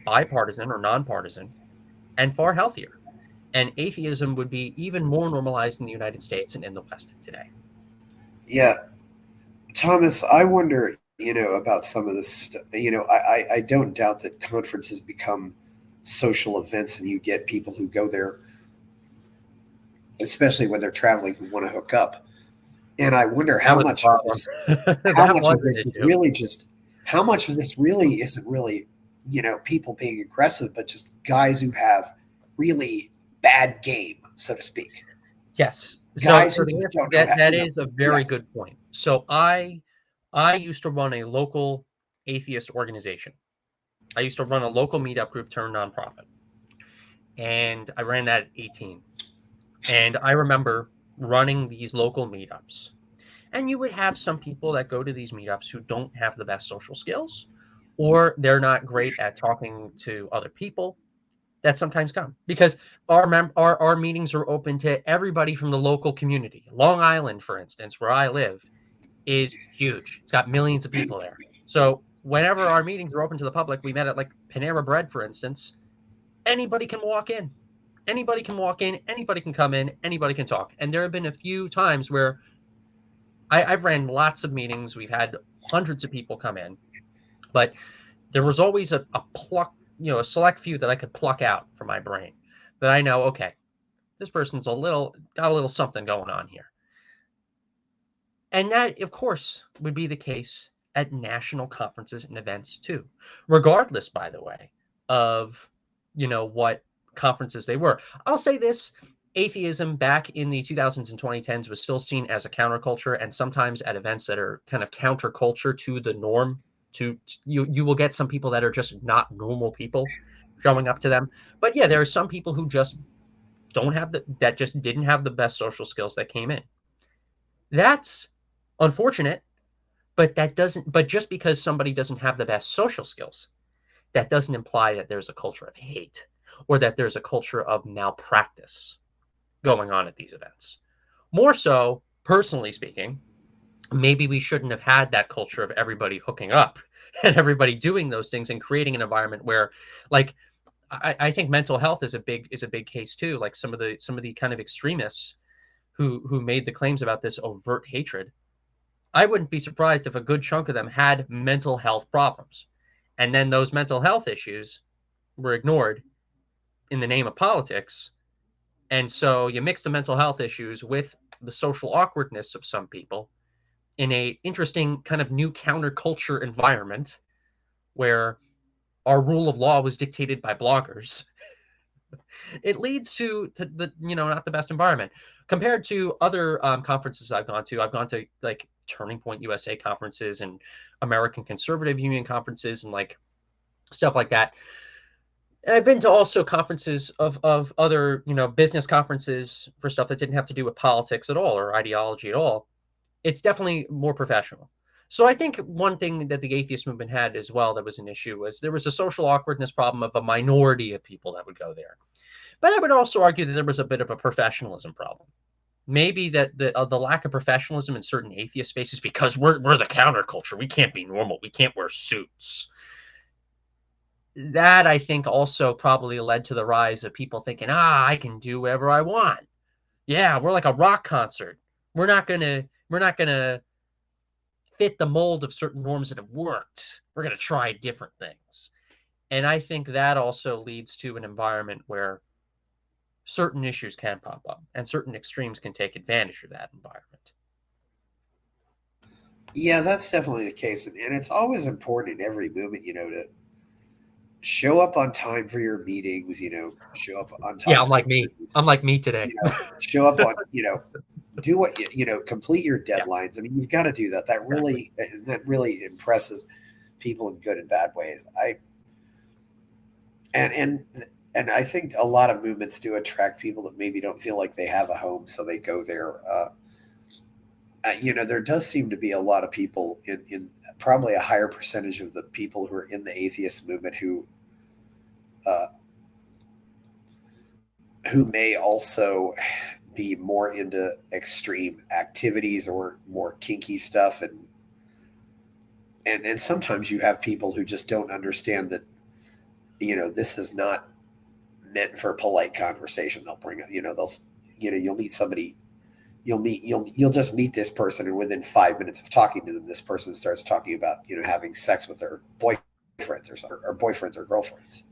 bipartisan or nonpartisan, and far healthier. And atheism would be even more normalized in the United States and in the West today. Yeah. Thomas, I wonder, about some of this. I don't doubt that conferences become social events and you get people who go there, especially when they're traveling, who want to hook up. And I wonder how much of this, is really just, how much of this really isn't really, people being aggressive, but just guys who have really bad game, so to speak. Yes. Guys that is a very good point. So I used to run a local atheist organization. I used to run a local meetup group turned nonprofit. And I ran that at 18. And I remember running these local meetups. And you would have some people that go to these meetups who don't have the best social skills, or they're not great at talking to other people, that sometimes come, because our meetings are open to everybody from the local community. Long Island, for instance, where I live, is huge. It's got millions of people there. So whenever our meetings are open to the public, we met at like Panera Bread, for instance, anybody can walk in. Anybody can walk in, anybody can come in, anybody can talk. And there have been a few times where I've ran lots of meetings. We've had hundreds of people come in, but there was always a select few that I could pluck out from my brain that I know, okay, this person's got a little something going on here. And that, of course, would be the case at national conferences and events too, regardless, by the way, of, what conferences they were. I'll say this, atheism back in the 2000s and 2010s was still seen as a counterculture, and sometimes at events that are kind of counterculture to the norm. You will get some people that are just not normal people showing up to them. But yeah, there are some people who just don't have that just didn't have the best social skills that came in. That's unfortunate, but just because somebody doesn't have the best social skills, that doesn't imply that there's a culture of hate or that there's a culture of malpractice going on at these events. More so, personally speaking, maybe we shouldn't have had that culture of everybody hooking up and everybody doing those things and creating an environment where, like, I think mental health is a big case too. Like some of the kind of extremists who made the claims about this overt hatred, I wouldn't be surprised if a good chunk of them had mental health problems. And then those mental health issues were ignored in the name of politics. And so you mix the mental health issues with the social awkwardness of some people in a interesting kind of new counterculture environment where our rule of law was dictated by bloggers. It leads to the not the best environment compared to other conferences I've gone to. I've gone to like Turning Point USA conferences and American Conservative Union conferences and like stuff like that. And I've been to also conferences of other business conferences for stuff that didn't have to do with politics at all or ideology at all. It's definitely more professional. So I think one thing that the atheist movement had as well that was an issue was there was a social awkwardness problem of a minority of people that would go there. But I would also argue that there was a bit of a professionalism problem. Maybe that the lack of professionalism in certain atheist spaces, because we're the counterculture, we can't be normal, we can't wear suits. That I think also probably led to the rise of people thinking, I can do whatever I want. Yeah, we're like a rock concert. We're not gonna fit the mold of certain norms that have worked. We're going to try different things. And I think that also leads to an environment where certain issues can pop up and certain extremes can take advantage of that environment. Yeah, that's definitely the case. And it's always important in every movement, to show up on time for your meetings, show up on time. Yeah, I'm like me. I'm like me today. Show up on, do what complete your deadlines. I mean, you've got to do that. That really impresses people in good and bad ways. And I think a lot of movements do attract people that maybe don't feel like they have a home, so they go there. There does seem to be a lot of people in probably a higher percentage of the people who are in the atheist movement who may also be more into extreme activities or more kinky stuff, and sometimes you have people who just don't understand that this is not meant for polite conversation. They'll bring up you'll meet somebody, you'll just meet this person, and within 5 minutes of talking to them, this person starts talking about having sex with their boyfriends or boyfriends or girlfriends.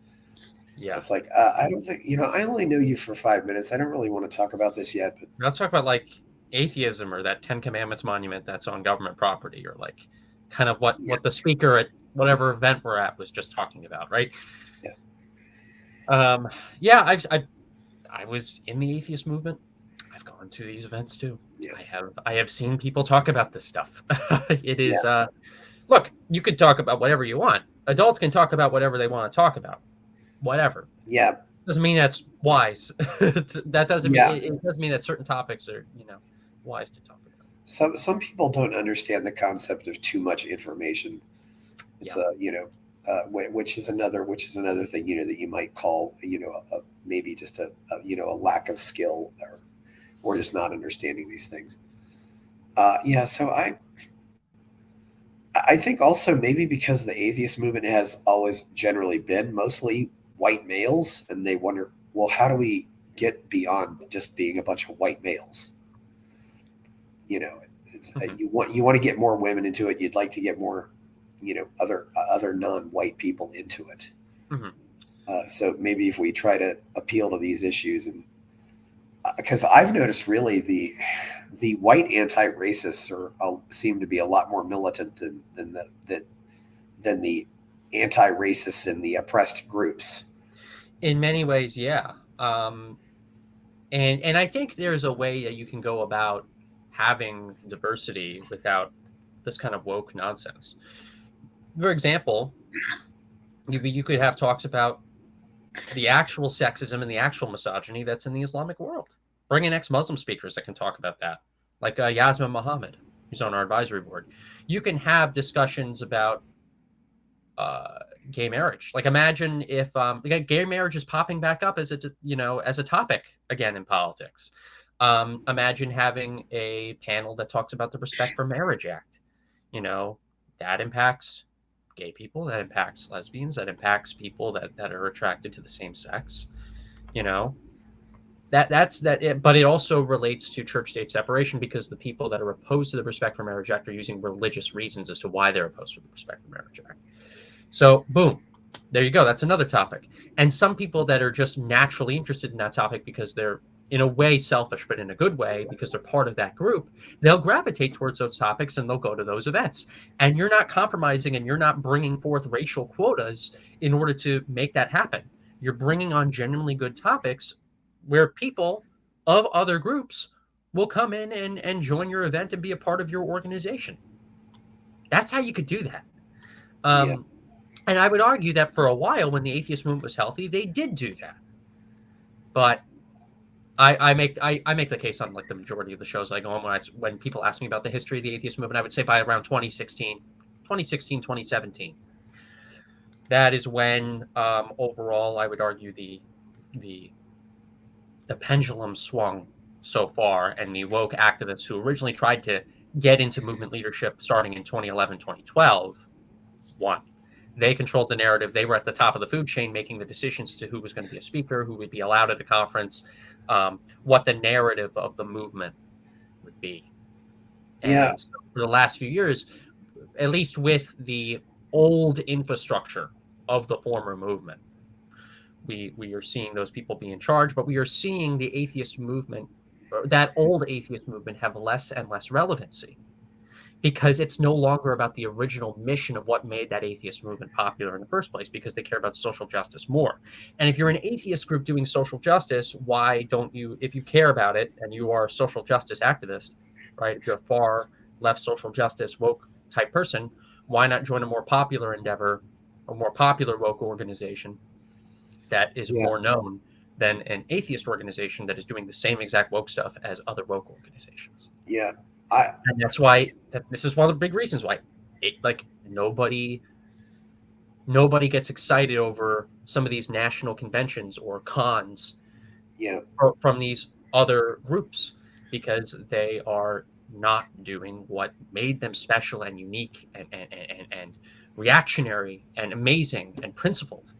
Yeah, it's like I don't think I only know you for 5 minutes. I don't really want to talk about this yet. But let's talk about like atheism or that 10 Commandments monument that's on government property, or like kind of what the speaker at whatever event we're at was just talking about, right? Yeah. I was in the atheist movement. I've gone to these events too. Yeah. I have seen people talk about this stuff. It is look, you could talk about whatever you want. Adults can talk about whatever they want to talk about. Whatever. Yeah. Doesn't mean that's wise. That doesn't mean it doesn't mean that certain topics are, wise to talk about. Some people don't understand the concept of too much information. It's which is another thing that you might call maybe just a lack of skill or just not understanding these things. So I think also maybe because the atheist movement has always generally been mostly white males, and they wonder, well, how do we get beyond just being a bunch of white males? It's you want to get more women into it. You'd like to get more other non-white people into it. Mm-hmm. So maybe if we try to appeal to these issues, and because I've noticed really the white anti-racists seem to be a lot more militant than the anti-racists in the oppressed groups. In many ways, yeah. And I think there's a way that you can go about having diversity without this kind of woke nonsense. For example, you could have talks about the actual sexism and the actual misogyny that's in the Islamic world. Bring in ex-Muslim speakers that can talk about that, like Yasmin Mohammed, who's on our advisory board. You can have discussions about gay marriage. Like, imagine if gay marriage is popping back up as as a topic again in politics. Imagine having a panel that talks about the Respect for Marriage Act. That impacts gay people, that impacts lesbians, that impacts people that are attracted to the same sex. You know, that's that. But it also relates to church-state separation, because the people that are opposed to the Respect for Marriage Act are using religious reasons as to why they're opposed to the Respect for Marriage Act. So, boom, there you go. That's another topic. And some people that are just naturally interested in that topic because they're in a way selfish, but in a good way, because they're part of that group, they'll gravitate towards those topics and they'll go to those events. And you're not compromising and you're not bringing forth racial quotas in order to make that happen. You're bringing on genuinely good topics where people of other groups will come in and join your event and be a part of your organization. That's how you could do that. Yeah. And I would argue that for a while, when the atheist movement was healthy, they did do that. But I make the case on like the majority of the shows I go on when people ask me about the history of the atheist movement, I would say by around 2016, 2017. That is when overall I would argue the pendulum swung so far, and the woke activists who originally tried to get into movement leadership starting in 2011, 2012 won. They controlled the narrative. They were at the top of the food chain, making the decisions to who was going to be a speaker, who would be allowed at the conference, what the narrative of the movement would be. Yeah. And so for the last few years, at least with the old infrastructure of the former movement, we are seeing those people be in charge, but we are seeing the atheist movement, that old atheist movement, have less and less relevancy, because it's no longer about the original mission of what made that atheist movement popular in the first place, because they care about social justice more. And if you're an atheist group doing social justice, why don't you, if you care about it and you are a social justice activist, right? If you're a far left social justice woke type person, why not join a more popular endeavor, a more popular woke organization that is more known than an atheist organization that is doing the same exact woke stuff as other woke organizations? Yeah. And that's why this is one of the big reasons why nobody gets excited over some of these national conventions or cons from these other groups, because they are not doing what made them special and unique and reactionary and amazing and principled,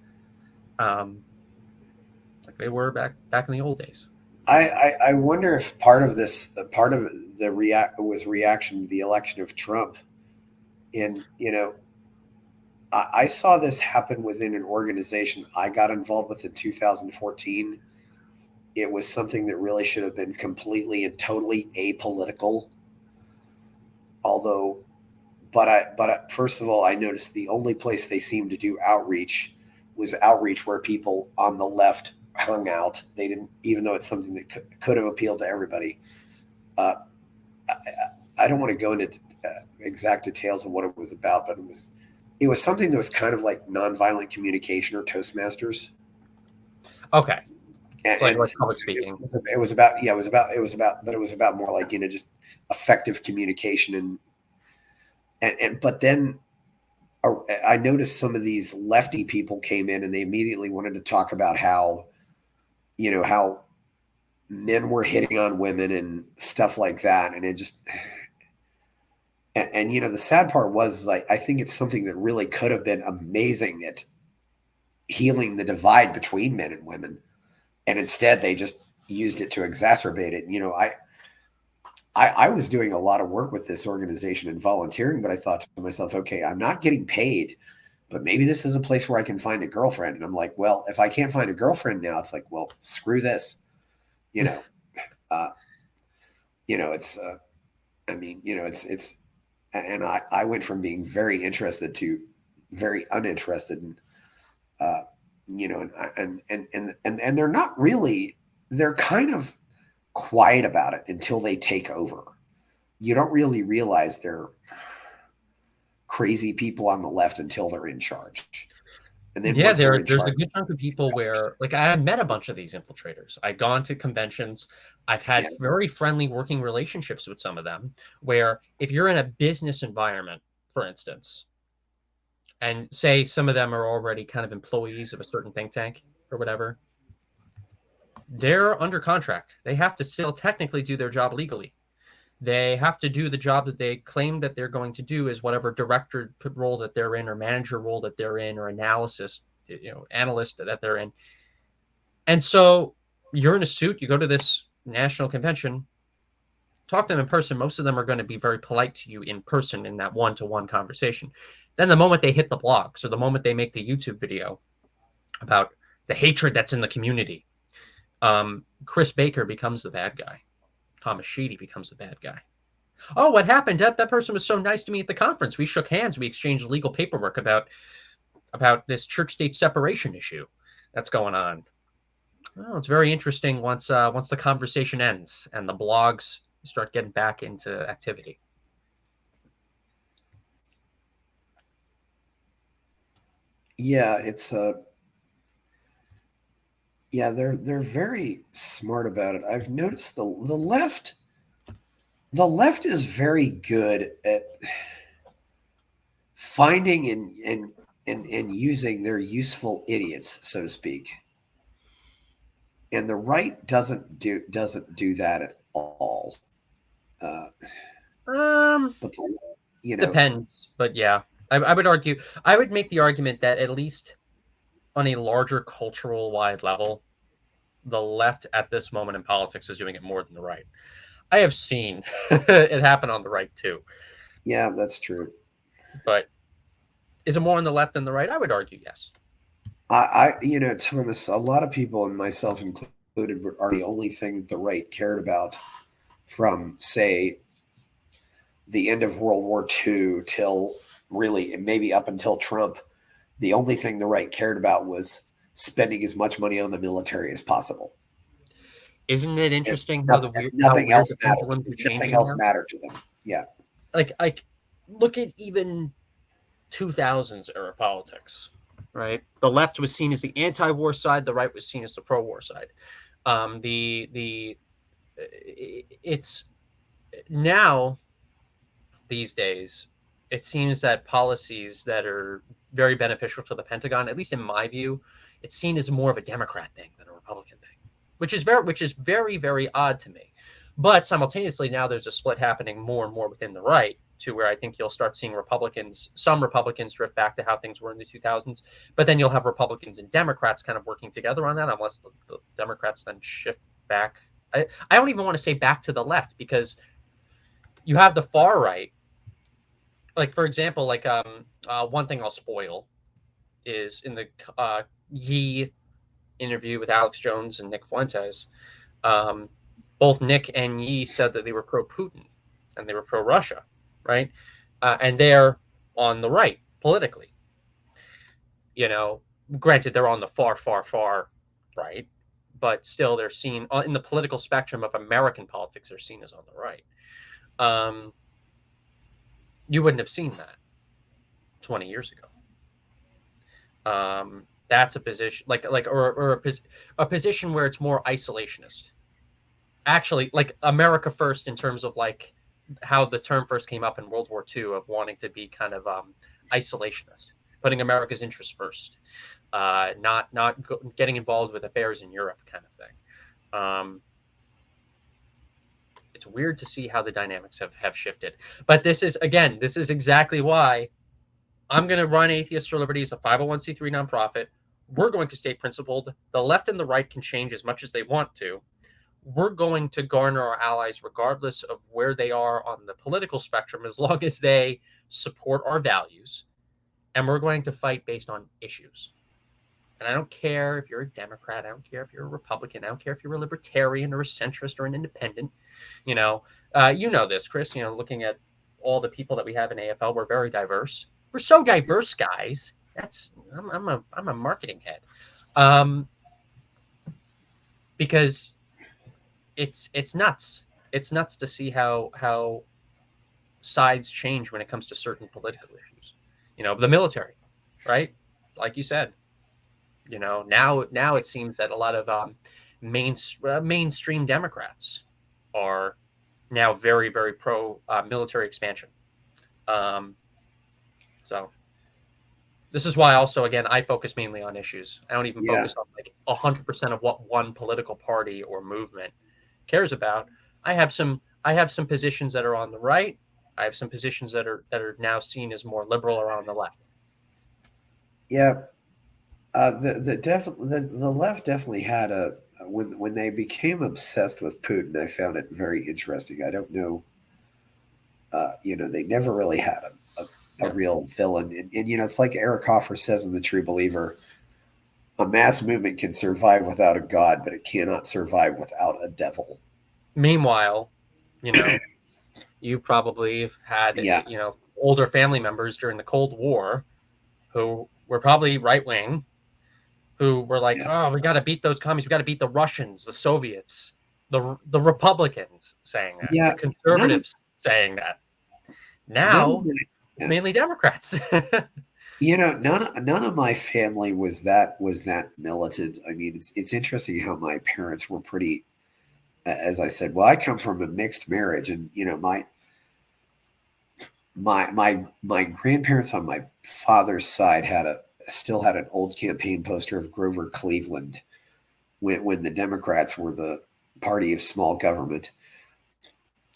like they were back in the old days. I wonder if part of the reaction to the election of Trump. And I saw this happen within an organization I got involved with in 2014. It was something that really should have been completely and totally apolitical. Although, but first of all, I noticed the only place they seemed to do outreach was outreach where people on the left hung out. They didn't, even though it's something that could have appealed to everybody. I don't want to go into exact details of what it was about, but it was something that was kind of like nonviolent communication or Toastmasters. Okay. And like public speaking. It was about more like, just effective communication but then I noticed some of these lefty people came in and they immediately wanted to talk about how men were hitting on women and stuff like that. And it just, and the sad part was, I think it's something that really could have been amazing at healing the divide between men and women. And instead they just used it to exacerbate it. I was doing a lot of work with this organization and volunteering, but I thought to myself, okay, I'm not getting paid, but maybe this is a place where I can find a girlfriend. And I'm like, well, if I can't find a girlfriend now, it's like, well, screw this, it's, it's, and I went from being very interested to very uninterested, and, and they're not really, they're kind of quiet about it until they take over. You don't really realize they're crazy people on the left until they're in charge. And then yeah, once they're in there's a charge, good chunk of people where, like, I met a bunch of these infiltrators. I've gone to conventions. I've had yeah, very friendly working relationships with some of them, where if you're in a business environment, for instance, and say some of them are already kind of employees of a certain think tank or whatever, they're under contract. They have to still technically do their job legally. They have to do the job that they claim that they're going to do, is whatever director role that they're in, or manager role that they're in, or analyst that they're in. And so you're in a suit, you go to this national convention, talk to them in person. Most of them are going to be very polite to you in person in that one-to-one conversation. Then the moment they hit the blogs, or the moment they make the YouTube video about the hatred that's in the community, Chris Baker becomes the bad guy. Thomas Sheedy becomes the bad guy. Oh, what happened? That person was so nice to me at the conference. We shook hands. We exchanged legal paperwork about this church-state separation issue that's going on. Oh, it's very interesting once the conversation ends and the blogs start getting back into activity. Yeah, it's yeah, they're very smart about it. I've noticed the left is very good at finding and using their useful idiots, so to speak. And the right doesn't do that at all. But Depends, but yeah, I would argue. I would make the argument that at least on a larger cultural wide level, the left at this moment in politics is doing it more than the right. I have seen it happen on the right too. Yeah, that's true. But is it more on the left than the right? I would argue yes. Thomas, a lot of people, and myself included, are the only thing the right cared about from, say, the end of World War II till really maybe up until Trump. The only thing the right cared about was spending as much money on the military as possible. Isn't it interesting how nothing else mattered. Nothing else mattered to them. Yeah. Like look at even 2000s era politics, right? The left was seen as the anti-war side, the right was seen as the pro-war side. It's now these days, it seems that policies that are very beneficial to the Pentagon, at least in my view, it's seen as more of a Democrat thing than a Republican thing, which is very, very odd to me. But simultaneously, now there's a split happening more and more within the right, to where I think you'll start seeing some Republicans drift back to how things were in the 2000s, but then you'll have Republicans and Democrats kind of working together on that, unless the Democrats then shift back. I don't even want to say back to the left, because you have the far right. Like, for example, one thing I'll spoil is in the Ye interview with Alex Jones and Nick Fuentes, both Nick and Ye said that they were pro-Putin and they were pro-Russia, right? And they're on the right politically. Granted, they're on the far, far, far right, but still they're seen in the political spectrum of American politics, they're seen as on the right. You wouldn't have seen that 20 years ago. That's a position or a position where it's more isolationist. Actually, like America first, in terms of like how the term first came up in World War II, of wanting to be kind of isolationist, putting America's interests first, not getting involved with affairs in Europe, kind of thing. It's weird to see how the dynamics have shifted. But this is exactly why I'm going to run Atheists for Liberty as a 501c3 nonprofit. We're going to stay principled. The left and the right can change as much as they want to. We're going to garner our allies regardless of where they are on the political spectrum, as long as they support our values. And we're going to fight based on issues. And I don't care if you're a Democrat. I don't care if you're a Republican. I don't care if you're a libertarian or a centrist or an independent. You know this, Chris. Looking at all the people that we have in AFL, we're very diverse. We're so diverse, guys. I'm a marketing head, because it's nuts. It's nuts to see how sides change when it comes to certain political issues. The military, right? Like you said, now it seems that a lot of mainstream Democrats are now very, very pro military expansion. So this is why also, again, I focus mainly on issues. I don't even focus on like 100% of what one political party or movement cares about. I have some positions that are on the right. I have some positions that are now seen as more liberal or on the left. Yeah. The left definitely had when they became obsessed with Putin, I found it very interesting. I don't know, they never really had a real villain, and it's like Eric Hoffer says in The True Believer, a mass movement can survive without a god, but it cannot survive without a devil. Meanwhile, you probably had older family members during the Cold War who were probably right wing, who were like, oh, we got to beat those communists. We got to beat the Russians, the Soviets, the Republicans saying that, the conservatives saying that. Now, mainly Democrats. None of my family was that militant. I mean, it's interesting how my parents were pretty, as I said, well, I come from a mixed marriage, and my grandparents on my father's side still had an old campaign poster of Grover Cleveland when the Democrats were the party of small government.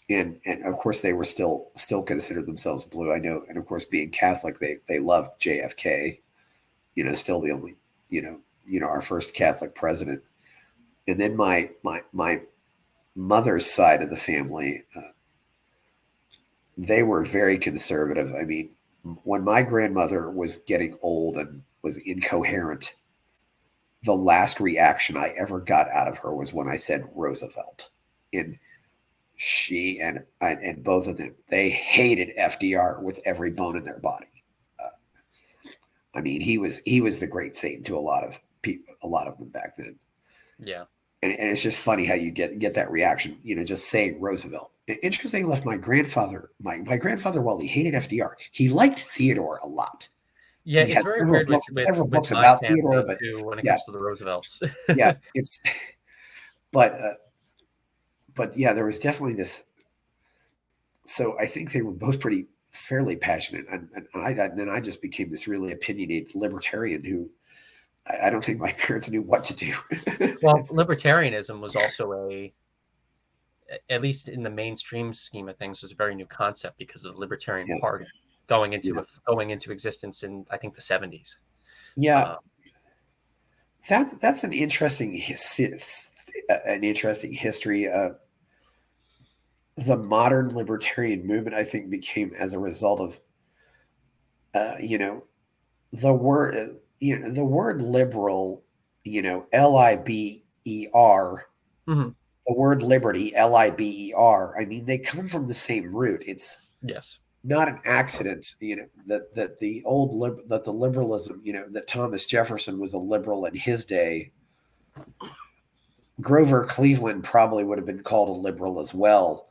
And of course they were still considered themselves blue. I know, and of course being Catholic, they loved JFK, still the only, our first Catholic president. And then my mother's side of the family, they were very conservative. I mean, when my grandmother was getting old and was incoherent, the last reaction I ever got out of her was when I said Roosevelt. And she and both of them, they hated FDR with every bone in their body. I mean, he was the great Satan to a lot of people, a lot of them back then. Yeah. And it's just funny how you get that reaction, just saying Roosevelt. Interesting, left my grandfather, my grandfather, while he hated FDR, he liked Theodore a lot. Yeah, he it's had very weird with books my about family Theodore, but too, when it comes to the Roosevelts. Yeah, but yeah, there was definitely this. So I think they were both fairly passionate, and then I just became this really opinionated libertarian who I don't think my parents knew what to do. Well, libertarianism was also at least in the mainstream scheme of things, was a very new concept because of the Libertarian Party going into existence in, I think, the 70s. Yeah, that's an interesting history. The modern libertarian movement, I think, became as a result of, the word liberal, LIBER. Mm-hmm. The word liberty, LIBER. I mean, they come from the same root. It's not an accident, that the liberalism, that Thomas Jefferson was a liberal in his day. Grover Cleveland probably would have been called a liberal as well.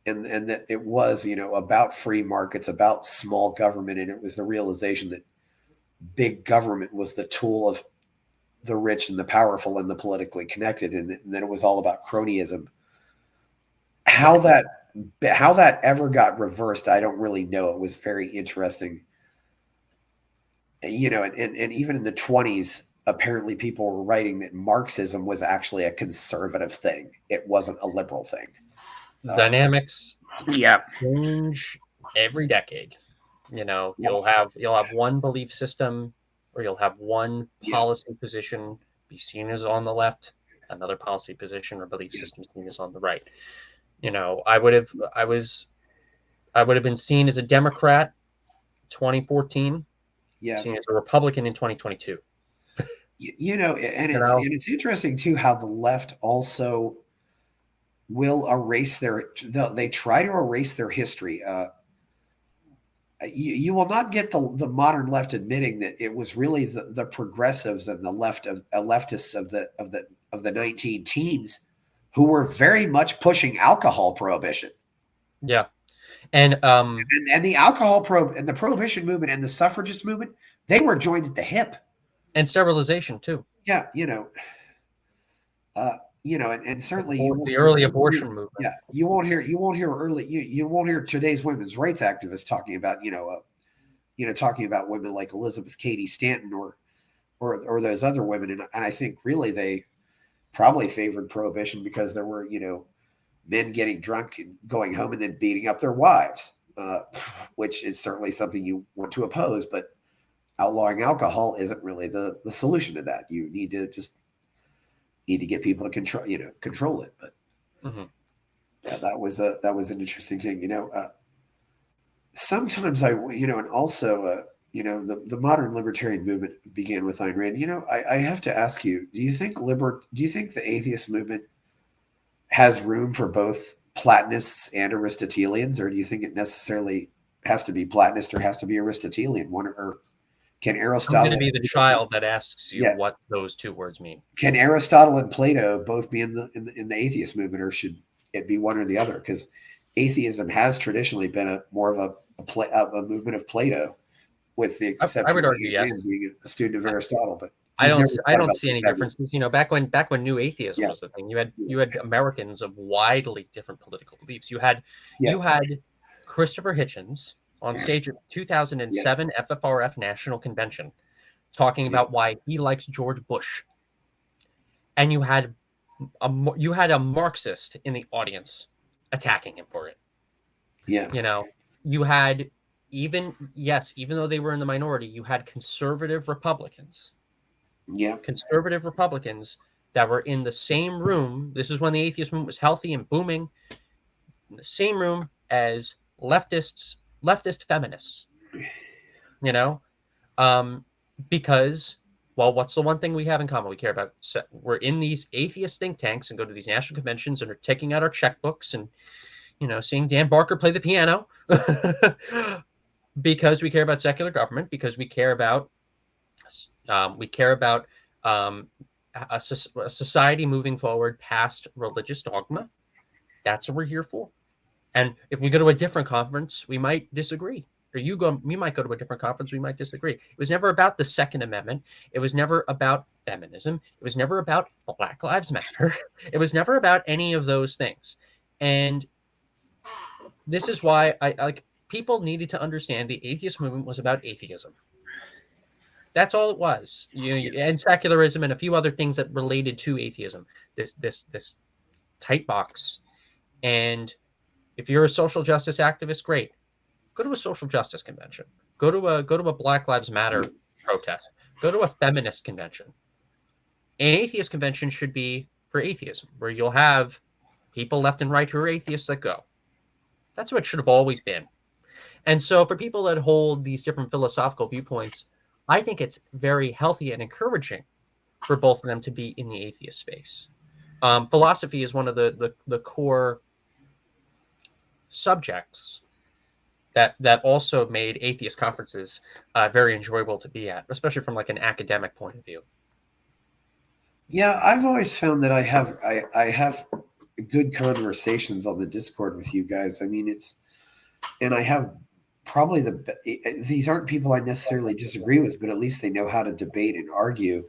And that it was, about free markets, about small government. And it was the realization that big government was the tool of the rich and the powerful and the politically connected. And then it was all about cronyism. How that ever got reversed, I don't really know. It was very interesting. And even in the 1920s, apparently people were writing that Marxism was actually a conservative thing. It wasn't a liberal thing. Dynamics change every decade. You'll have one belief system, or you'll have one policy position be seen as on the left, another policy position or belief system seen as on the right. I would have been seen as a Democrat 2014, seen as a Republican in 2022. It's interesting too how the left also will erase they try to erase their history. You will not get the modern left admitting that it was really the progressives and the leftists of the 19 teens who were very much pushing alcohol prohibition. Yeah. And the alcohol and the prohibition movement and the suffragist movement, they were joined at the hip. And sterilization too. Yeah, and certainly the early abortion movement. Yeah, you won't hear today's women's rights activists talking about talking about women like Elizabeth Cady Stanton or those other women, and I think really they probably favored prohibition because there were men getting drunk and going home and then beating up their wives, which is certainly something you want to oppose, but outlawing alcohol isn't really the solution to that. You need to get people to control it. But yeah, that was an interesting thing. Sometimes and also the modern libertarian movement began with Ayn Rand. I have to ask you, do you think the atheist movement has room for both Platonists and Aristotelians, or do you think it necessarily has to be Platonist or has to be Aristotelian? Or can Aristotle? I'm going to be the child that asks you what those two words mean. Can Aristotle and Plato both be in the atheist movement, or should it be one or the other? Because atheism has traditionally been more of a movement of Plato, with the exception I would argue, of being a student of Aristotle. But I don't see any differences. Back when New Atheism was a thing, you had Americans of widely different political beliefs. You had Christopher Hitchens on stage at 2007 FFRF National Convention talking about why he likes George Bush, and you had a Marxist in the audience attacking him for it. Yeah, you had even though they were in the minority, you had conservative Republicans. Yeah, conservative Republicans that were in the same room. This is when the atheist movement was healthy and booming. In the same room as leftist feminists. Because what's the one thing we have in common? We care about. We're in these atheist think tanks and go to these national conventions and are taking out our checkbooks and seeing Dan Barker play the piano because we care about secular government, because we care about a society moving forward past religious dogma. That's what we're here for. And if we go to a different conference, we might disagree. Or we might go to a different conference, we might disagree. It was never about the Second Amendment. It was never about feminism. It was never about Black Lives Matter. It was never about any of those things. And this is why people needed to understand the atheist movement was about atheism. That's all it was. And secularism and a few other things that related to atheism. This tight box. And if you're a social justice activist, great. Go to a social justice convention. Go to a Black Lives Matter protest. Go to a feminist convention. An atheist convention should be for atheism, where you'll have people left and right who are atheists that go. That's what it should have always been. And so for people that hold these different philosophical viewpoints, I think it's very healthy and encouraging for both of them to be in the atheist space. Philosophy is one of the core subjects that also made atheist conferences very enjoyable to be at, especially from an academic point of view. Yeah, I've always found that I have good conversations on the Discord with you guys. I mean, and I have probably these aren't people I necessarily disagree with, but at least they know how to debate and argue,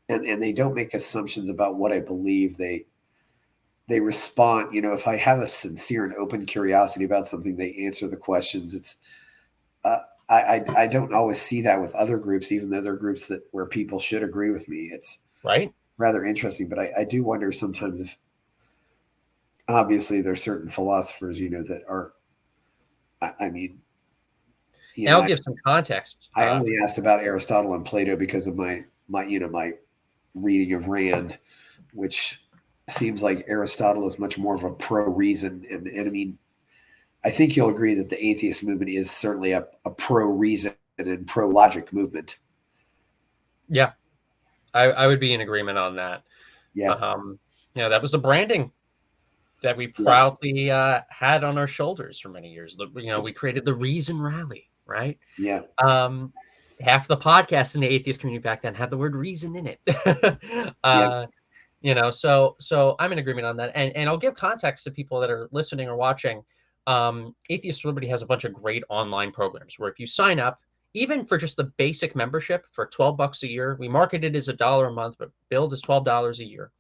and they don't make assumptions about what I believe. They respond. If I have a sincere and open curiosity about something, they answer the questions. It's I don't always see that with other groups, even though they're groups where people should agree with me. It's right. Rather interesting, but I do wonder sometimes if obviously there's certain philosophers, that are, I mean, I'll give some context. I only asked about Aristotle and Plato because of my reading of Rand, which seems like Aristotle is much more of a pro-reason. And I mean, I think you'll agree that the atheist movement is certainly a pro-reason and pro-logic movement. Yeah, I would be in agreement on that. Yeah. That was the branding that we proudly had on our shoulders for many years. We created the Reason Rally, right? Yeah. Half the podcasts in the atheist community back then had the word reason in it. So I'm in agreement on that. And I'll give context to people that are listening or watching. Atheist for Liberty has a bunch of great online programs where if you sign up, even for just the basic membership for $12 a year, we market it as $1 a month, but billed is $12 a year.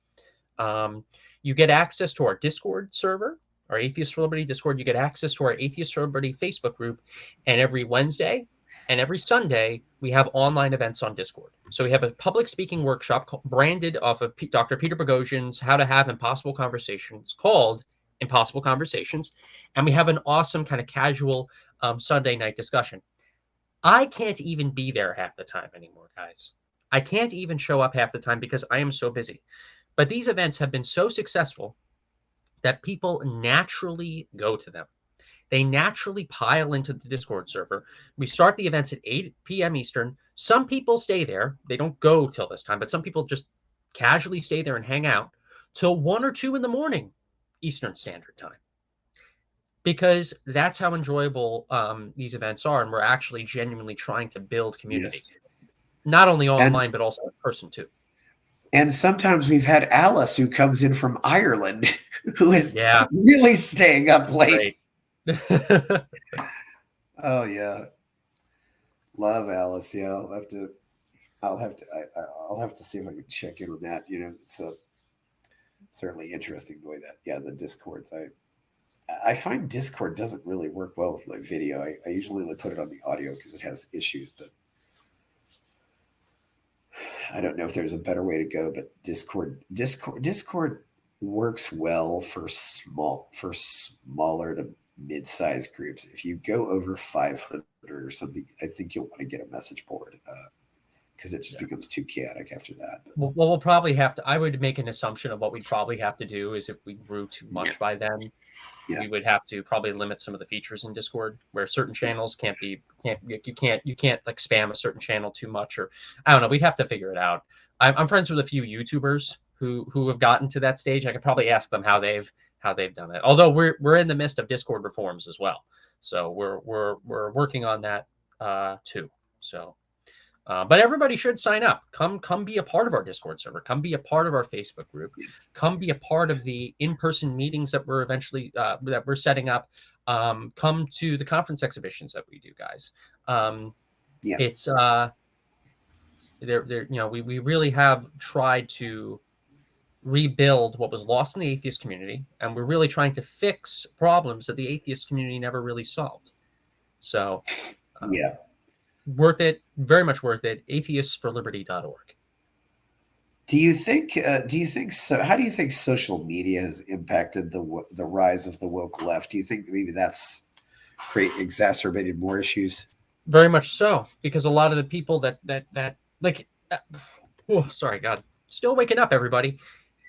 You get access to our Discord server, our Atheist for Liberty Discord. You get access to our Atheist for Liberty Facebook group. And every Wednesday and every Sunday, we have online events on Discord. So we have a public speaking workshop branded off of Dr. Peter Boghossian's How to Have Impossible Conversations, called Impossible Conversations. And we have an awesome kind of casual Sunday night discussion. I can't even be there half the time anymore, guys. I can't even show up half the time because I am so busy. But these events have been so successful that people naturally go to them. They naturally pile into the Discord server. We start the events at 8 p.m. Eastern. Some people stay there. They don't go till this time, but some people just casually stay there and hang out till 1 or 2 in the morning Eastern Standard Time. Because that's how enjoyable these events are, and we're actually genuinely trying to build community. Yes. Not only online, but also in person too. And sometimes we've had Alice, who comes in from Ireland, who is really staying up late. Oh yeah, love Alice. Yeah, I'll have to see if I can check in on that. It's certainly interesting the way that the Discords. I find Discord doesn't really work well with my video. I usually only put it on the audio because it has issues, but I don't know if there's a better way to go. But Discord works well for smaller to mid-sized groups. If you go over 500 or something, I think you'll want to get a message board because it just becomes too chaotic after that. Well, we'll probably have to. I would make an assumption of what we'd probably have to do is if we grew too much by then. We would have to probably limit some of the features in Discord where certain channels you can't like spam a certain channel too much, or I don't know. We'd have to figure it out. I'm friends with a few YouTubers who have gotten to that stage. I could probably ask them how they've done it. Although we're in the midst of Discord reforms as well, so we're working on that too. So. But everybody should sign up. Come be a part of our Discord server. Come be a part of our Facebook group. Come be a part of the in-person meetings that we're eventually that we're setting up. Come to the conference exhibitions that we do, guys. It's we really have tried to rebuild what was lost in the atheist community, and we're really trying to fix problems that the atheist community never really solved. So worth it, very much worth it. atheistsforliberty.org. Do you think so? How do you think social media has impacted the rise of the woke left? Do you think maybe that's exacerbated more issues? Very much so, because a lot of the people that sorry, God, still waking up, everybody.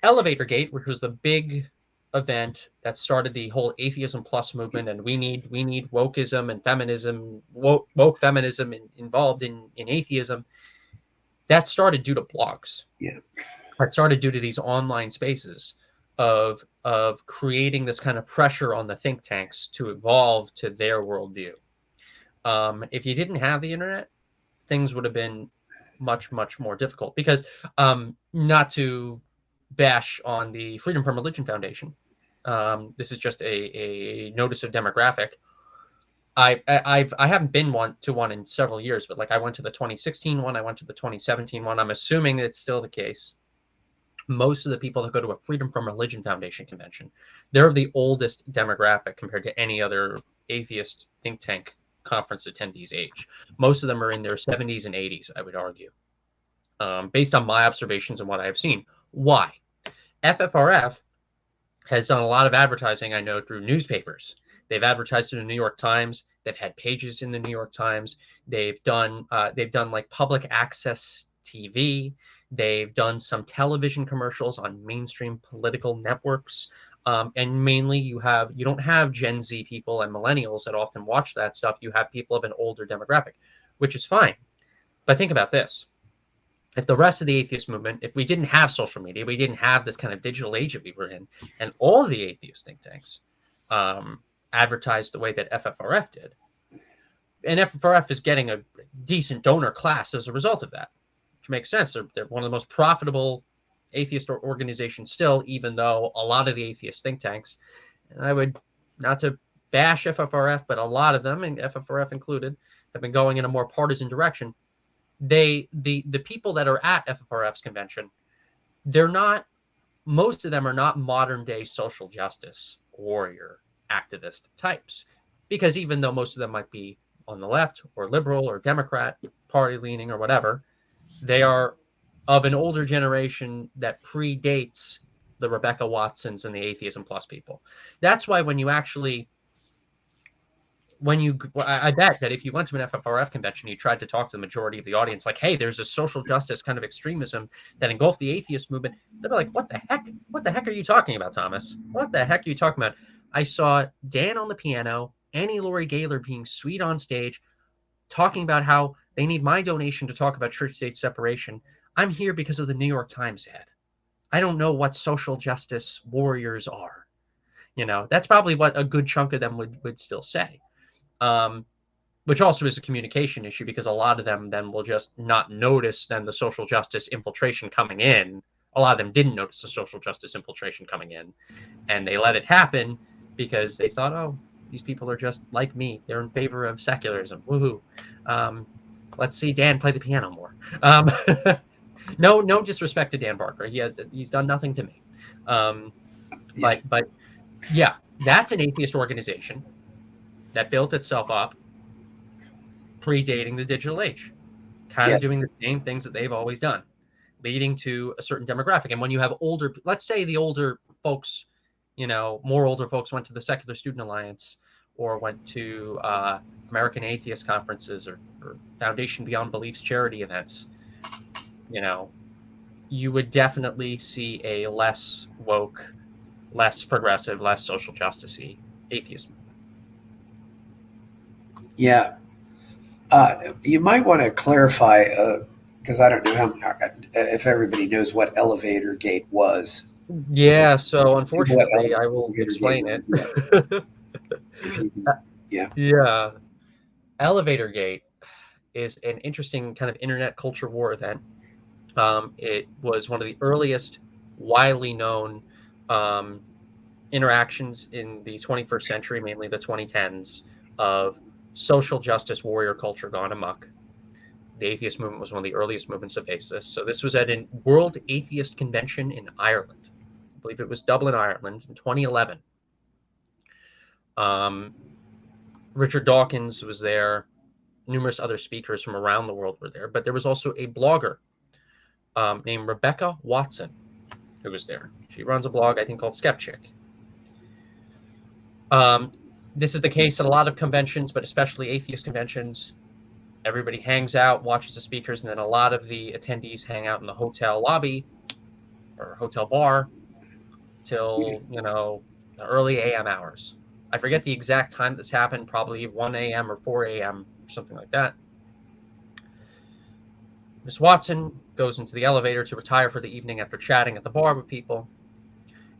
Elevatorgate, which was the big event that started the whole atheism plus movement, and we need wokeism and feminism, woke feminism involved in atheism. That started due to blogs. That started due to these online spaces of creating this kind of pressure on the think tanks to evolve to their worldview. If you didn't have the internet, things would have been much, much more difficult, because not to bash on the Freedom from Religion Foundation. This is just a notice of demographic. I haven't been to one in several years, but like I went to the 2016 one, I went to the 2017 one. I'm assuming it's still the case. Most of the people that go to a Freedom from Religion Foundation convention, they're the oldest demographic compared to any other atheist think tank conference attendees' age. Most of them are in their 70s and 80s, I would argue, based on my observations and what I have seen. Why? FFRF has done a lot of advertising, I know, through newspapers. They've advertised in the New York Times. They've had pages in the New York Times. They've done like public access TV. They've done some television commercials on mainstream political networks. And mainly you don't have Gen Z people and millennials that often watch that stuff. You have people of an older demographic, which is fine. But think about this. If the rest of the atheist movement, if we didn't have social media, we didn't have this kind of digital age that we were in, and all the atheist think tanks advertised the way that FFRF did, and FFRF is getting a decent donor class as a result of that, which makes sense. They're one of the most profitable atheist organization still, even though a lot of the atheist think tanks, and I would, not to bash FFRF, but a lot of them, and FFRF included, have been going in a more partisan direction. The people that are at FFRF's convention, most of them are not modern day social justice warrior activist types, because even though most of them might be on the left or liberal or Democrat party leaning or whatever, they are of an older generation that predates the Rebecca Watsons and the Atheism Plus people. That's why I bet that if you went to an FFRF convention, you tried to talk to the majority of the audience, like, hey, there's a social justice kind of extremism that engulfed the atheist movement. They'd be like, what the heck? What the heck are you talking about, Thomas? What the heck are you talking about? I saw Dan on the piano, Annie Laurie Gaylor being sweet on stage, talking about how they need my donation to talk about church-state separation. I'm here because of the New York Times ad. I don't know what social justice warriors are. That's probably what a good chunk of them would still say. Which also is a communication issue, because a lot of them then will just not notice then the social justice infiltration coming in. A lot of them didn't notice the social justice infiltration coming in, and they let it happen because they thought, oh, these people are just like me. They're in favor of secularism. Woohoo. Let's see Dan play the piano more. No disrespect to Dan Barker. He's done nothing to me. But yeah, that's an atheist organization that built itself up predating the digital age, kind of doing the same things that they've always done, leading to a certain demographic. And when you have let's say the older folks, more older folks went to the Secular Student Alliance or went to American Atheist conferences or Foundation Beyond Beliefs charity events, you would definitely see a less woke, less progressive, less social justice-y atheist movement. Yeah. You might want to clarify, because I don't know if everybody knows what Elevatorgate was. Yeah, so unfortunately, I will explain it. Yeah. Elevatorgate is an interesting kind of internet culture war event. It was one of the earliest widely known interactions in the 21st century, mainly the 2010s, of social justice warrior culture gone amok. The atheist movement was one of the earliest movements to face this. So this was at a World Atheist Convention in Ireland. I believe it was Dublin, Ireland, in 2011. Richard Dawkins was there. Numerous other speakers from around the world were there. But there was also a blogger named Rebecca Watson who was there. She runs a blog, I think, called Skepchick. This is the case at a lot of conventions, but especially atheist conventions. Everybody hangs out, watches the speakers, and then a lot of the attendees hang out in the hotel lobby or hotel bar till, the early AM hours. I forget the exact time this happened, probably 1 a.m. or 4 a.m. or something like that. Miss Watson goes into the elevator to retire for the evening after chatting at the bar with people.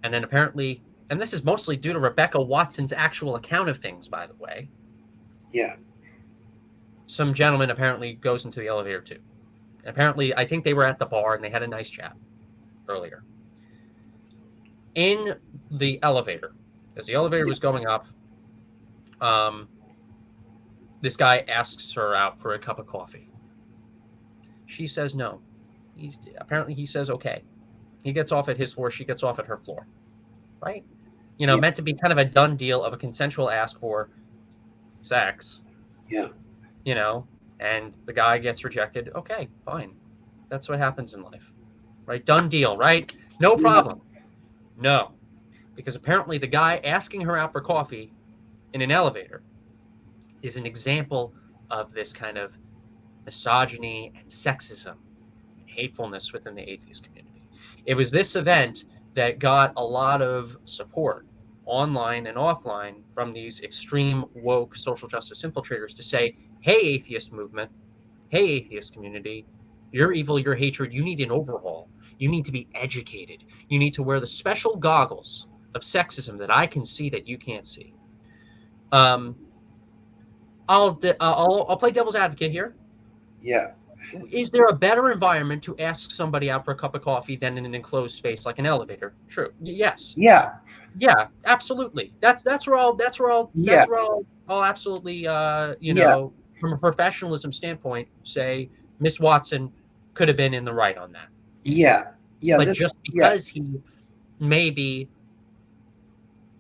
And then apparently, and this is mostly due to Rebecca Watson's actual account of things, by the way. Yeah. Some gentleman apparently goes into the elevator too. And apparently, I think they were at the bar and they had a nice chat earlier. In the elevator, as the elevator was going up, this guy asks her out for a cup of coffee. She says no. Apparently he says okay. He gets off at his floor, she gets off at her floor. Right? Meant to be kind of a done deal of a consensual ask for sex. Yeah. And the guy gets rejected. Okay, fine. That's what happens in life. Right? Done deal, right? No problem. No. Because apparently the guy asking her out for coffee in an elevator is an example of this kind of misogyny and sexism and hatefulness within the atheist community. It was this event that got a lot of support online and offline from these extreme woke social justice infiltrators to say, hey, atheist movement, hey, atheist community, you're evil, you're hatred, you need an overhaul. You need to be educated. You need to wear the special goggles of sexism that I can see that you can't see. I'll play devil's advocate here. Yeah. Is there a better environment to ask somebody out for a cup of coffee than in an enclosed space like an elevator? True. Yes. Yeah. Yeah, absolutely. That's where I'll absolutely Yeah. from a professionalism standpoint say Miss Watson could have been in the right on that. Yeah. Yeah. But just because he maybe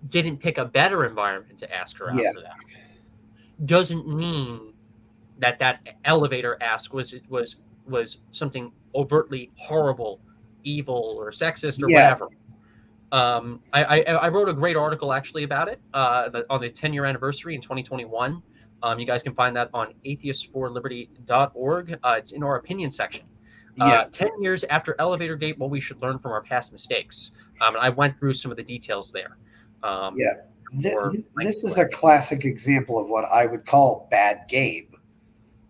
didn't pick a better environment to ask her out for that doesn't mean that elevator ask was something overtly horrible, evil, or sexist or whatever. I wrote a great article actually about it on the 10-year anniversary in 2021. You guys can find that on atheistforliberty.org. It's in our opinion section. 10 years after Elevatorgate, what we should learn from our past mistakes. And I went through some of the details there. This is a classic example of what I would call bad game.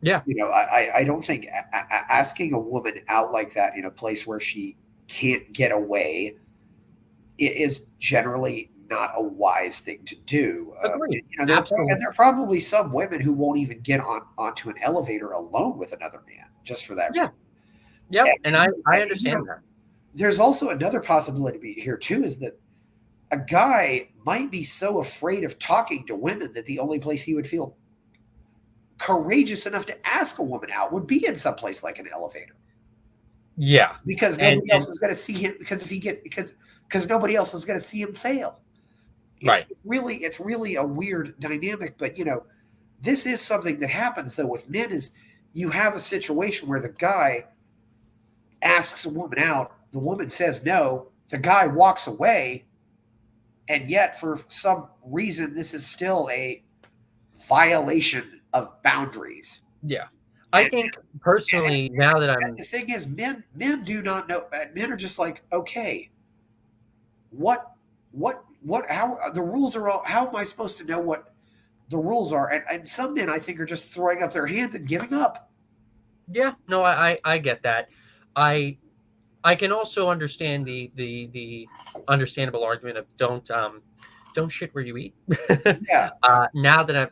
Yeah. I don't think asking a woman out like that in a place where she can't get away is generally not a wise thing to do. There are probably some women who won't even get onto an elevator alone with another man just for that reason. Yeah, and I understand that. There's also another possibility here too, is that a guy might be so afraid of talking to women that the only place he would feel courageous enough to ask a woman out would be in some place like an elevator. Yeah, because nobody else is going to see him. Because nobody else is going to see him fail. It's really a weird dynamic. But this is something that happens though with men. Is you have a situation where the guy asks a woman out, the woman says no, the guy walks away, and yet for some reason this is still a violation of boundaries. Yeah. I think personally, now that I'm... The thing is, men do not know. Men are just like, okay, how the rules are all, how am I supposed to know what the rules are? And some men, I think, are just throwing up their hands and giving up. Yeah, no, I get that. I can also understand the understandable argument of don't shit where you eat. Yeah. Now that I've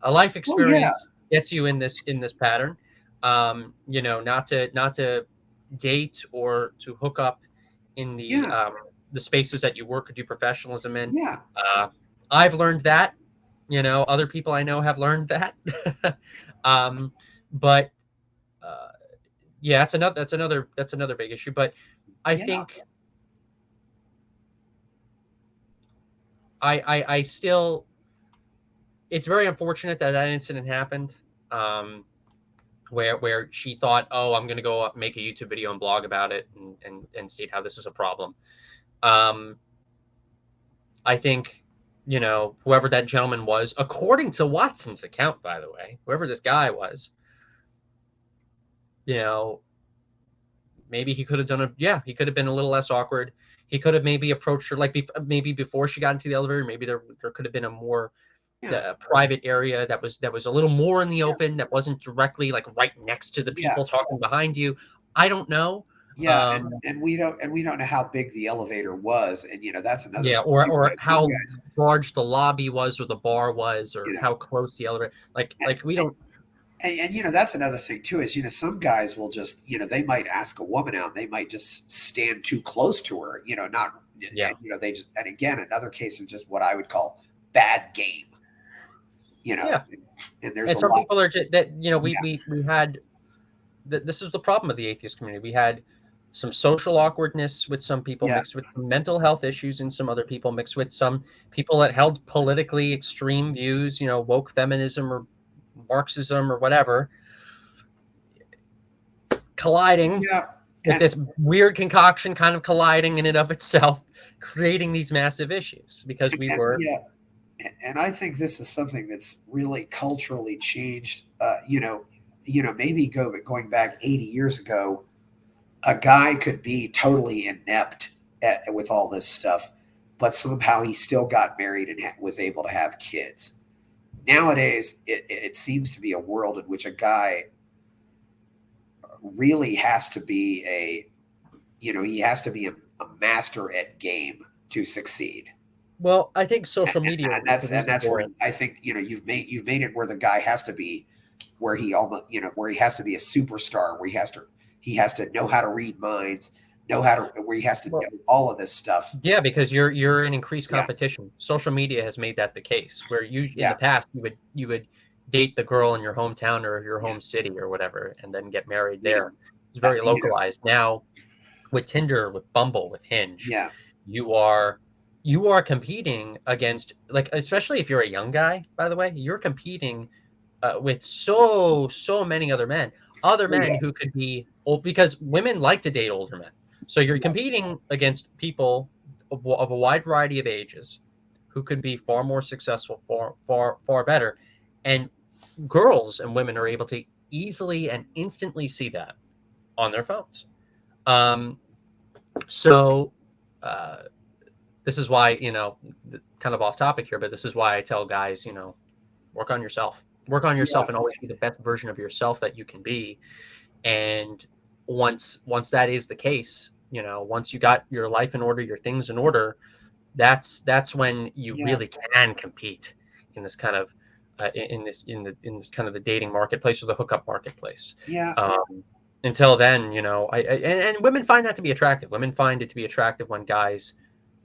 a life experience gets you in this pattern. Not to date or to hook up in the spaces that you work or do professionalism in. Yeah. I've learned that. Other people I know have learned that. But that's another big issue. But I think I still, it's very unfortunate that incident happened, where she thought, oh, I'm going to go up, make a YouTube video and blog about it and state how this is a problem. I think, whoever that gentleman was, according to Watson's account, by the way, whoever this guy was, maybe he could have done he could have been a little less awkward. He could have maybe approached her, maybe before she got into the elevator. Maybe there could have been a more private area that was a little more in the open, that wasn't directly right next to the people talking behind you. I don't know. Yeah, and we don't know how big the elevator was, and that's another. Yeah, or how large the lobby was, or the bar was, or how close the elevator. We don't. And that's another thing too, is some guys will just they might ask a woman out, and they might just stand too close to her, not they just, and again, another case of just what I would call bad game. And there's some people are just, that we had. This is the problem of the atheist community. We had some social awkwardness with some people, mixed with some mental health issues in some other people, mixed with some people that held politically extreme views, woke feminism or Marxism or whatever, colliding with this weird concoction, kind of colliding in and of itself, creating these massive issues because we were. Yeah. And I think this is something that's really culturally changed. Maybe going back 80 years ago, a guy could be totally inept with all this stuff, but somehow he still got married and was able to have kids. Nowadays, it seems to be a world in which a guy really has to be a master at game to succeed. Well, I think social media, and that's where I think you've made it where the guy has to be where he almost, where he has to be a superstar, where he has to know how to read minds, where he has to know all of this stuff. Yeah, because you're in increased competition. Yeah. Social media has made that the case. Where in the past you would date the girl in your hometown or your home city or whatever, and then get married there. It's very localized. Now with Tinder, with Bumble, with Hinge, you are competing against, like, especially if you're a young guy, by the way, you're competing with so many other men who could be old, because women like to date older men. So you're competing against people of a wide variety of ages who could be far more successful, far better. And girls and women are able to easily and instantly see that on their phones. So this is why, kind of off topic here, but this is why I tell guys, work on yourself. Work on yourself and always be the best version of yourself that you can be. And once that is the case, once you got your life in order, your things in order, that's when you really can compete in this kind of in this kind of the dating marketplace or the hookup marketplace. Until then, and women find that to be attractive. Women find it to be attractive when guys,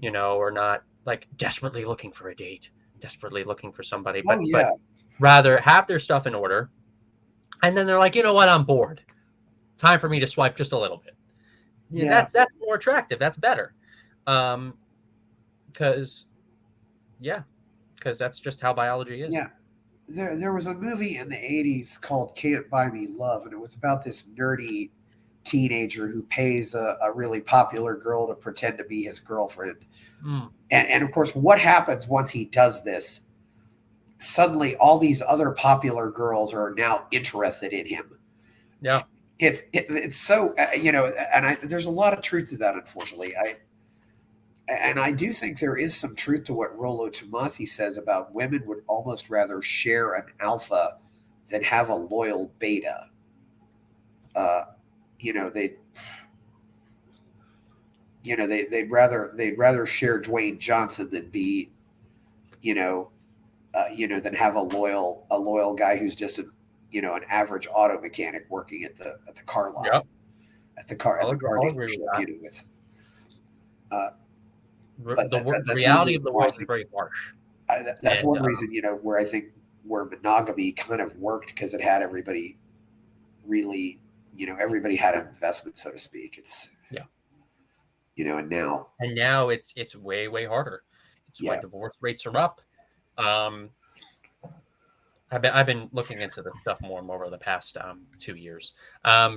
are not like desperately looking for a date, desperately looking for somebody, but rather have their stuff in order. And then they're like, you know what, I'm bored. Time for me to swipe just a little bit. That's more attractive. That's better. Because that's just how biology is. Yeah. There was a movie in the 80s called Can't Buy Me Love, and it was about this nerdy teenager who pays a really popular girl to pretend to be his girlfriend. And of course, what happens once he does this? Suddenly all these other popular girls are now interested in him. Yeah. It's so, and there's a lot of truth to that, unfortunately. I do think there is some truth to what Rollo Tomasi says about women would almost rather share an alpha than have a loyal beta. They'd rather share Dwayne Johnson than be, than have a loyal guy who's just an average auto mechanic working at the car lot, at the car dealership. The reality of the world is very harsh. That's one reason, where I think where monogamy kind of worked, because it had everybody really, everybody had an investment, so to speak. It's and now it's way harder. It's why divorce rates are up. I've been looking into this stuff more and more over the past 2 years.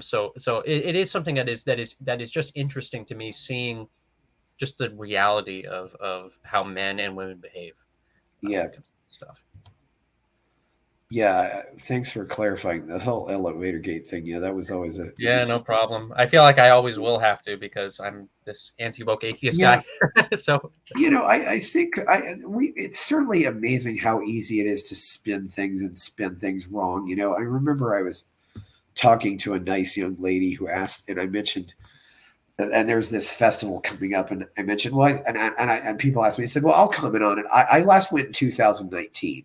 So it is something that is just interesting to me, seeing just the reality of how men and women behave. Stuff. Yeah, thanks for clarifying the whole Elevatorgate thing. Yeah, that was always a... Yeah, no problem. I feel like I always will have to, because I'm this anti-woke atheist guy. So I think it's certainly amazing how easy it is to spin things wrong. I remember I was talking to a nice young lady who asked, and I mentioned, and there's this festival coming up, and I mentioned, well, and people asked me, I said, well, I'll comment on it. I last went in 2019.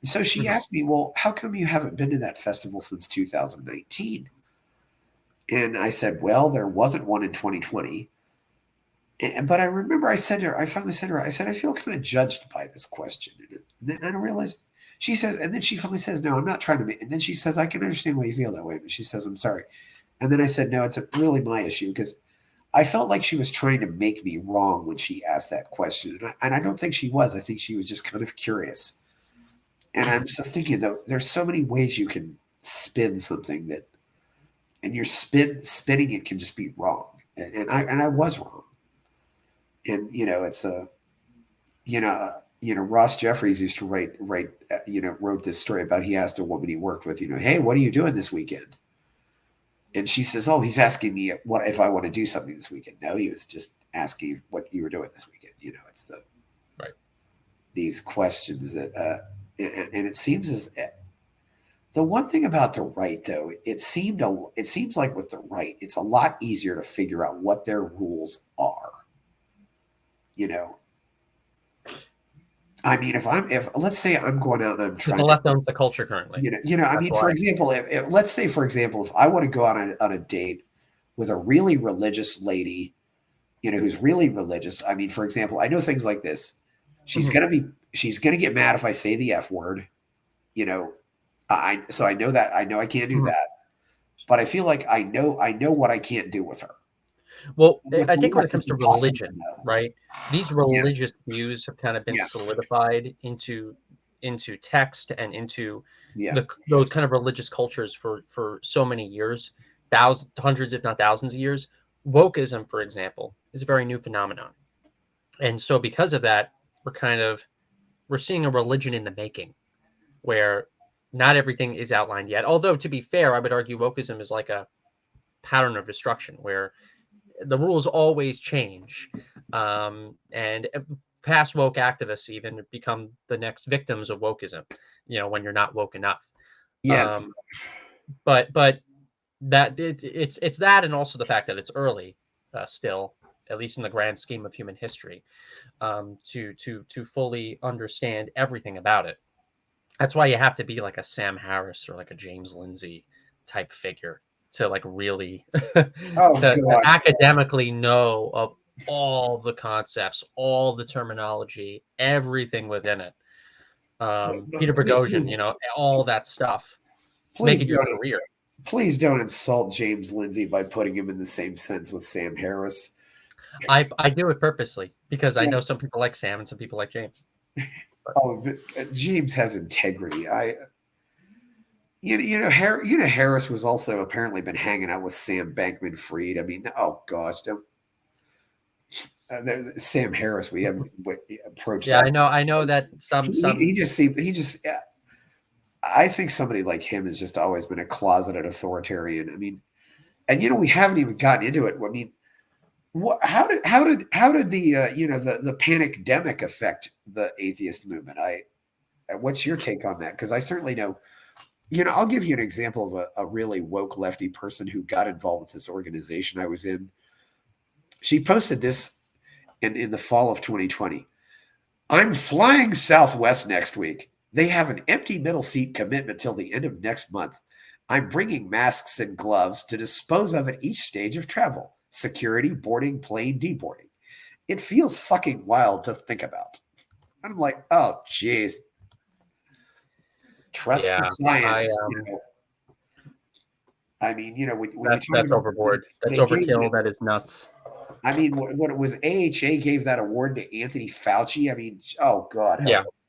So she asked me, well, how come you haven't been to that festival since 2019? And I said, well, there wasn't one in 2020. But I remember I finally said to her, I said, I feel kind of judged by this question. And then I realized, she says, and then she finally says, no, I'm not trying to be. And then she says, I can understand why you feel that way. But she says, I'm sorry. And then I said, no, it's really my issue, because I felt like she was trying to make me wrong when she asked that question. And I don't think she was. I think she was just kind of curious. And I'm just thinking, though, there's so many ways you can spin something and your spinning it can just be wrong. And I was wrong. And, it's Ross Jeffries used to wrote this story about, he asked a woman he worked with, hey, what are you doing this weekend? And she says, oh, he's asking me what if I want to do something this weekend. No, he was just asking what you were doing this weekend. It's these questions that, and it seems as the one thing about the right, though, it seems like with the right, it's a lot easier to figure out what their rules are. I mean, if let's say I'm going out and I'm trying The to, left owns the culture currently. I That's mean, for why. example, let's say, for example, if I want to go out on a date with a really religious lady, who's really religious. I mean, for example, I know things like this. She's Mhm. gonna get mad if I say the F word, so I know that I know I can't do Mhm. that, but I feel like I know what I can't do with her. Well, With I think when love, it comes it's to impossible to religion, know. right? These Yeah, religious views have kind of been yeah, solidified into text and into yeah, those kind of religious cultures for so many years, thousands, hundreds, if not thousands of years. Wokeism, for example, is a very new phenomenon, and so because of that, we're seeing a religion in the making where not everything is outlined yet. Although to be fair, I would argue wokeism is like a pattern of destruction where the rules always change, and past woke activists even become the next victims of wokeism. When you're not woke enough. yes, Um, but that it's that, and also the fact that it's early, still, at least in the grand scheme of human history, to fully understand everything about it. That's why you have to be like a Sam Harris or like a James Lindsay type figure to like really oh to gosh, academically know of all the concepts, all the terminology, everything within it. no, Peter Boghossian, please, all that stuff to make please it your don't career. please don't insult James Lindsay by putting him in the same sense with Sam Harris. I do it purposely because I Yeah. know some people like Sam and some people like James. But Oh, James has integrity. Harris was also apparently been hanging out with Sam Bankman-Fried. I mean, oh gosh, don't, Sam Harris. We haven't approached yeah, that. I know that He just seemed he just. I think somebody like him has just always been a closeted authoritarian. I mean, and we haven't even gotten into it. I mean, what? How did the the panic-demic affect the atheist movement? What's your take on that? Because I certainly know. I'll give you an example of a really woke lefty person who got involved with this organization I was in. She posted this in the fall of 2020. I'm flying Southwest next week. They have an empty middle seat commitment till the end of next month. I'm bringing masks and gloves to dispose of at each stage of travel: security, boarding, plane, deboarding. It feels fucking wild to think about. I'm like, oh, jeez. Trust the yeah, I science. I mean, when you talk that's about overboard. That's they gave overkill. That is nuts. I mean, what it was, AHA gave that award to Anthony Fauci. I mean, oh God Yeah. help us.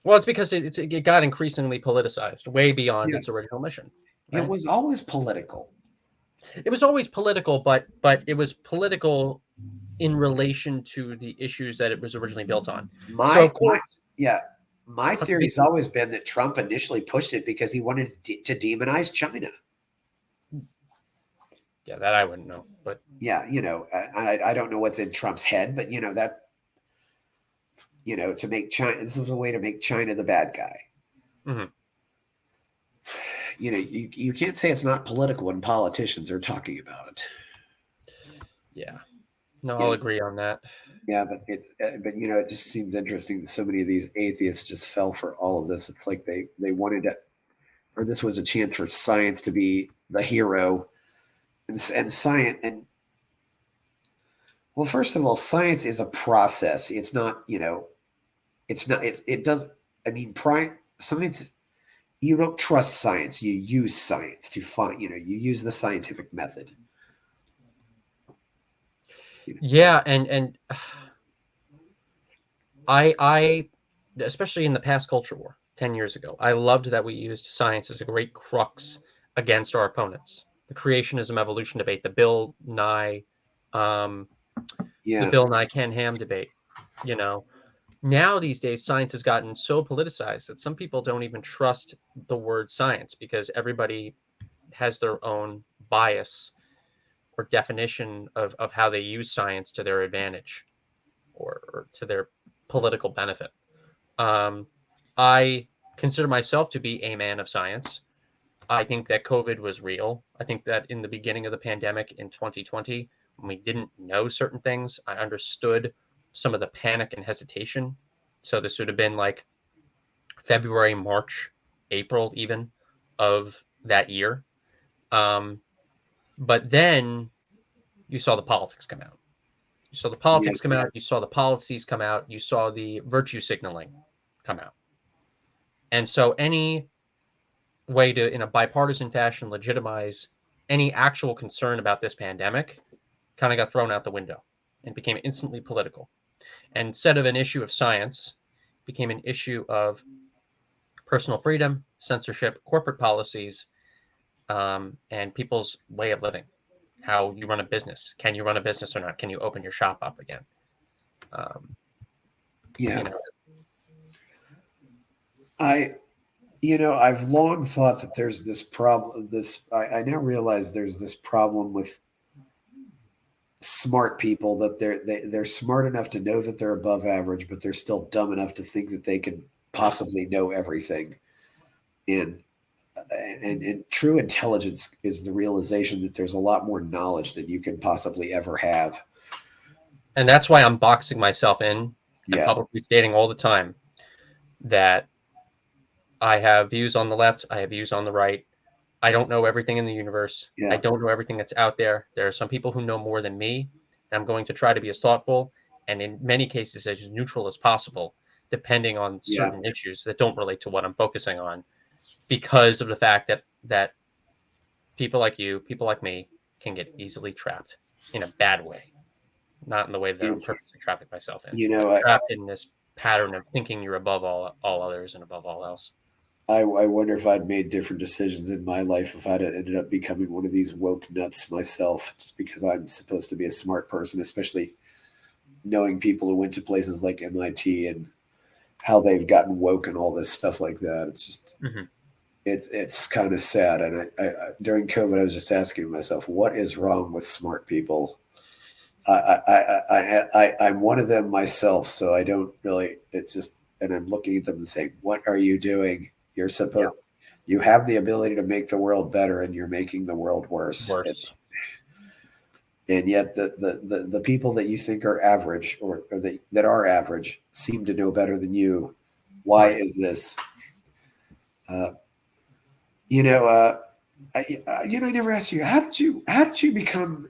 Well, it's because it got increasingly politicized, way beyond Yeah, its original mission, it right? was always political. It was always political, but it was political in relation to the issues that it was originally built on. So, My of my course, yeah, my to be theory's always been that Trump initially pushed it because he wanted to demonize China. yeah, that I wouldn't know, but Yeah, I don't know what's in Trump's head, but that to make China, this was a way to make China the bad guy. mhm, You can't say it's not political when politicians are talking about it. yeah, no, You I'll know, agree on that. yeah, but it just seems interesting that so many of these atheists just fell for all of this. It's like they wanted to, or this was a chance for science to be the hero, and science. And well, first of all, science is a process. It's not, it's not. It does. I mean, science. You don't trust science. You use science to find. You use the scientific method. You know? Yeah, and I especially in the past culture war 10 years ago, I loved that we used science as a great crux against our opponents. The creationism evolution debate, um, the Yeah. Bill Nye Ken Ham debate. You know, now these days science has gotten so politicized that some people don't even trust the word science because everybody has their own bias or definition of how they use science to their advantage or to their political benefit. Um, I consider myself to be a man of science. I think that COVID was real. I think that in the beginning of the pandemic in 2020, when we didn't know certain things, I understood some of the panic and hesitation So this would have been like February, March, April even of that year. But then you saw the politics come out. You saw the politics come out. You saw the policies come out. You saw the virtue signaling come out. And so any way to, in a bipartisan fashion, legitimize any actual concern about this pandemic kind of got thrown out the window and became instantly political. And instead of an issue of science, became an issue of personal freedom, censorship, corporate policies, and people's way of living. How you run a business. Can you run a business or not? Can you open your shop up again? I've long thought that there's this problem. I now realize there's this problem with smart people, that they're smart enough to know that they're above average, but they're still dumb enough to think that they can possibly know everything. And true intelligence is the realization that there's a lot more knowledge than you can possibly ever have. And that's why I'm boxing myself in and publicly stating all the time that I have views on the left, I have views on the right. I don't know everything in the universe. I don't know everything that's out there. There are some people who know more than me. And I'm going to try to be as thoughtful and in many cases as neutral as possible, depending on certain issues that don't relate to what I'm focusing on, because of the fact that people like you, people like me, can get easily trapped in a bad way, not in the way that I'm purposely trapping myself in. I'm trapped in this pattern of thinking you're above all others and above all else. I wonder if I'd made different decisions in my life if I'd ended up becoming one of these woke nuts myself, just because I'm supposed to be a smart person, especially knowing people who went to places like MIT and how they've gotten woke and all this stuff like that. It's just, it's kind of sad. And I during COVID, I was just asking myself, what is wrong with smart people? I'm one of them myself, so I don't really, it's just, and I'm looking at them and saying, what are you doing? You're supposed, you have the ability to make the world better, and you're making the world worse. And yet the people that you think are average or that are average seem to know better than you. Why is this? I never asked you, how did you become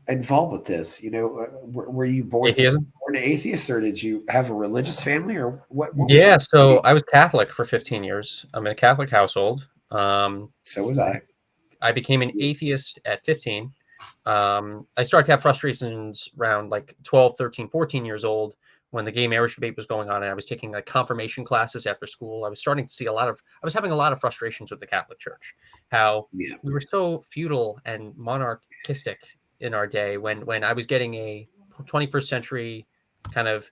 involved with this? Were you born an atheist, or did you have a religious family, or what so I was Catholic for 15 years. I'm in a Catholic household. So was I. I became an atheist at 15. I started to have frustrations around like 12, 13, 14 years old when the gay marriage debate was going on, and I was taking like confirmation classes after school. I was starting to see I was having a lot of frustrations with the Catholic Church, how we were so feudal and monarchistic in our day, when I was getting a 21st century kind of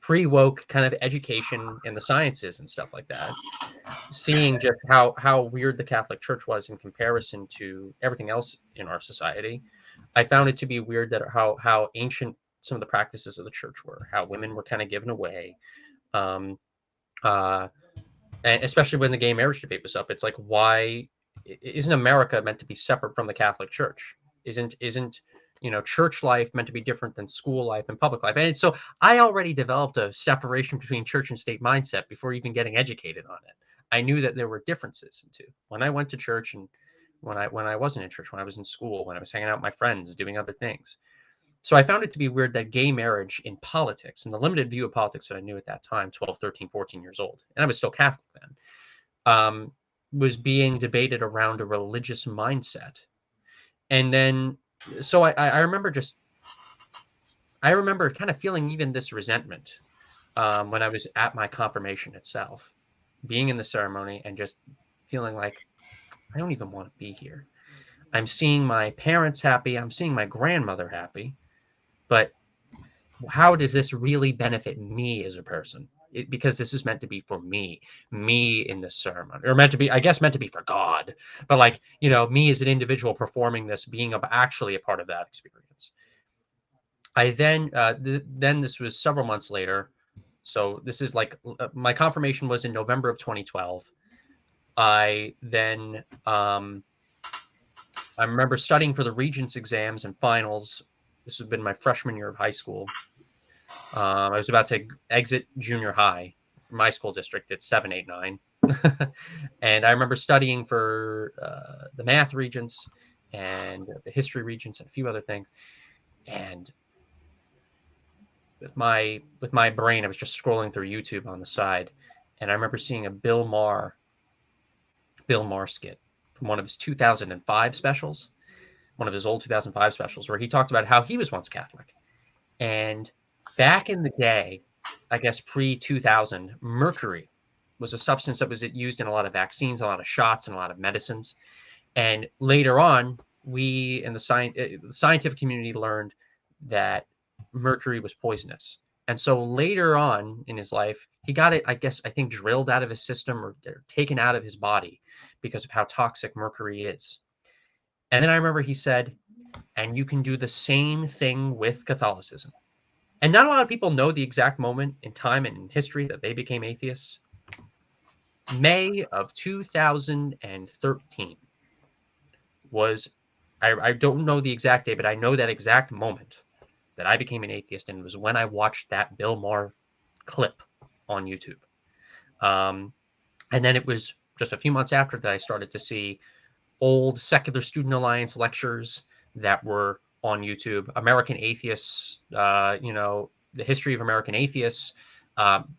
pre-woke kind of education in the sciences and stuff like that, seeing just how weird the Catholic Church was in comparison to everything else in our society. I found it to be weird that how ancient some of the practices of the church were, how women were kind of given away, and especially when the gay marriage debate was up. It's like, why isn't America meant to be separate from the Catholic Church? Isn't church life meant to be different than school life and public life? And so I already developed a separation between church and state mindset before even getting educated on it. I knew that there were differences too. When I went to church and when I wasn't in church, when I was in school, when I was hanging out with my friends, doing other things. So I found it to be weird that gay marriage in politics, and the limited view of politics that I knew at that time, 12, 13, 14 years old, and I was still Catholic then, was being debated around a religious mindset. And then, so I remember kind of feeling even this resentment when I was at my confirmation itself, being in the ceremony and just feeling like, I don't even want to be here. I'm seeing my parents happy. I'm seeing my grandmother happy. But how does this really benefit me as a person? Because this is meant to be for me in this ceremony, or meant to be for God. But like, me as an individual performing this, being actually a part of that experience. I then, then this was several months later. So this is like, my confirmation was in November of 2012. I then, I remember studying for the Regents exams and finals. This has been my freshman year of high school. I was about to exit junior high. My school district, it's 7, 8, 9. And I remember studying for the math regents and the history regents and a few other things. And with my brain, I was just scrolling through YouTube on the side, and I remember seeing a Bill Maher skit from one of his 2005 specials, one of his old 2005 specials, where he talked about how he was once Catholic. And back in the day, I guess pre-2000, mercury was a substance that was used in a lot of vaccines, a lot of shots, and a lot of medicines. And later on, we in the scientific community learned that mercury was poisonous. And so later on in his life, he got it, I think, drilled out of his system or taken out of his body because of how toxic mercury is. And then I remember he said, and you can do the same thing with Catholicism. And not a lot of people know the exact moment in time and in history that they became atheists. May of 2013 was, I don't know the exact day, but I know that exact moment that I became an atheist, and it was when I watched that Bill Maher clip on YouTube. And then it was just a few months after that I started to see old Secular Student Alliance lectures that were on YouTube, American Atheists, the history of American atheists.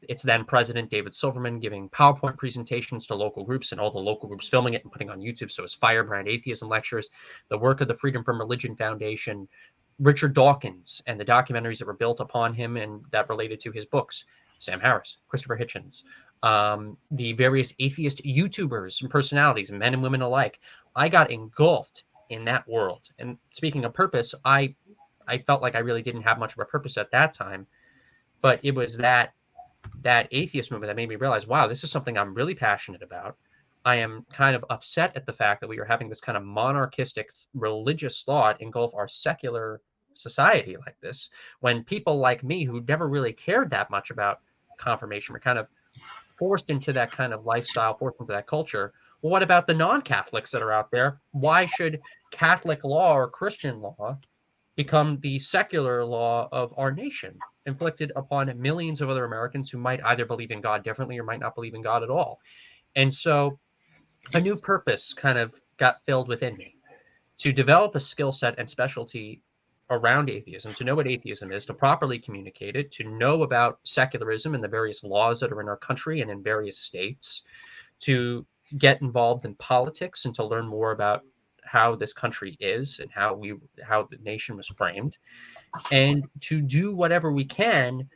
It's then President David Silverman giving PowerPoint presentations to local groups, and all the local groups filming it and putting on YouTube. So it's Firebrand Atheism lectures, the work of the Freedom from Religion Foundation, Richard Dawkins, and the documentaries that were built upon him and that related to his books, Sam Harris, Christopher Hitchens, the various atheist YouTubers and personalities, men and women alike. I got engulfed in that world. And speaking of purpose, I felt like I really didn't have much of a purpose at that time, but it was that atheist movement that made me realize, wow, this is something I'm really passionate about. I am kind of upset at the fact that we are having this kind of monarchistic religious thought engulf our secular society like this, when people like me who never really cared that much about confirmation were kind of forced into that kind of lifestyle, forced into that culture. Well, what about the non-Catholics that are out there? Why should Catholic law or Christian law become the secular law of our nation, inflicted upon millions of other Americans who might either believe in God differently or might not believe in God at all? And so a new purpose kind of got filled within me to develop a skill set and specialty around atheism, to know what atheism is, to properly communicate it, to know about secularism and the various laws that are in our country and in various states, to get involved in politics and to learn more about how this country is and how the nation was framed, and to do whatever we can.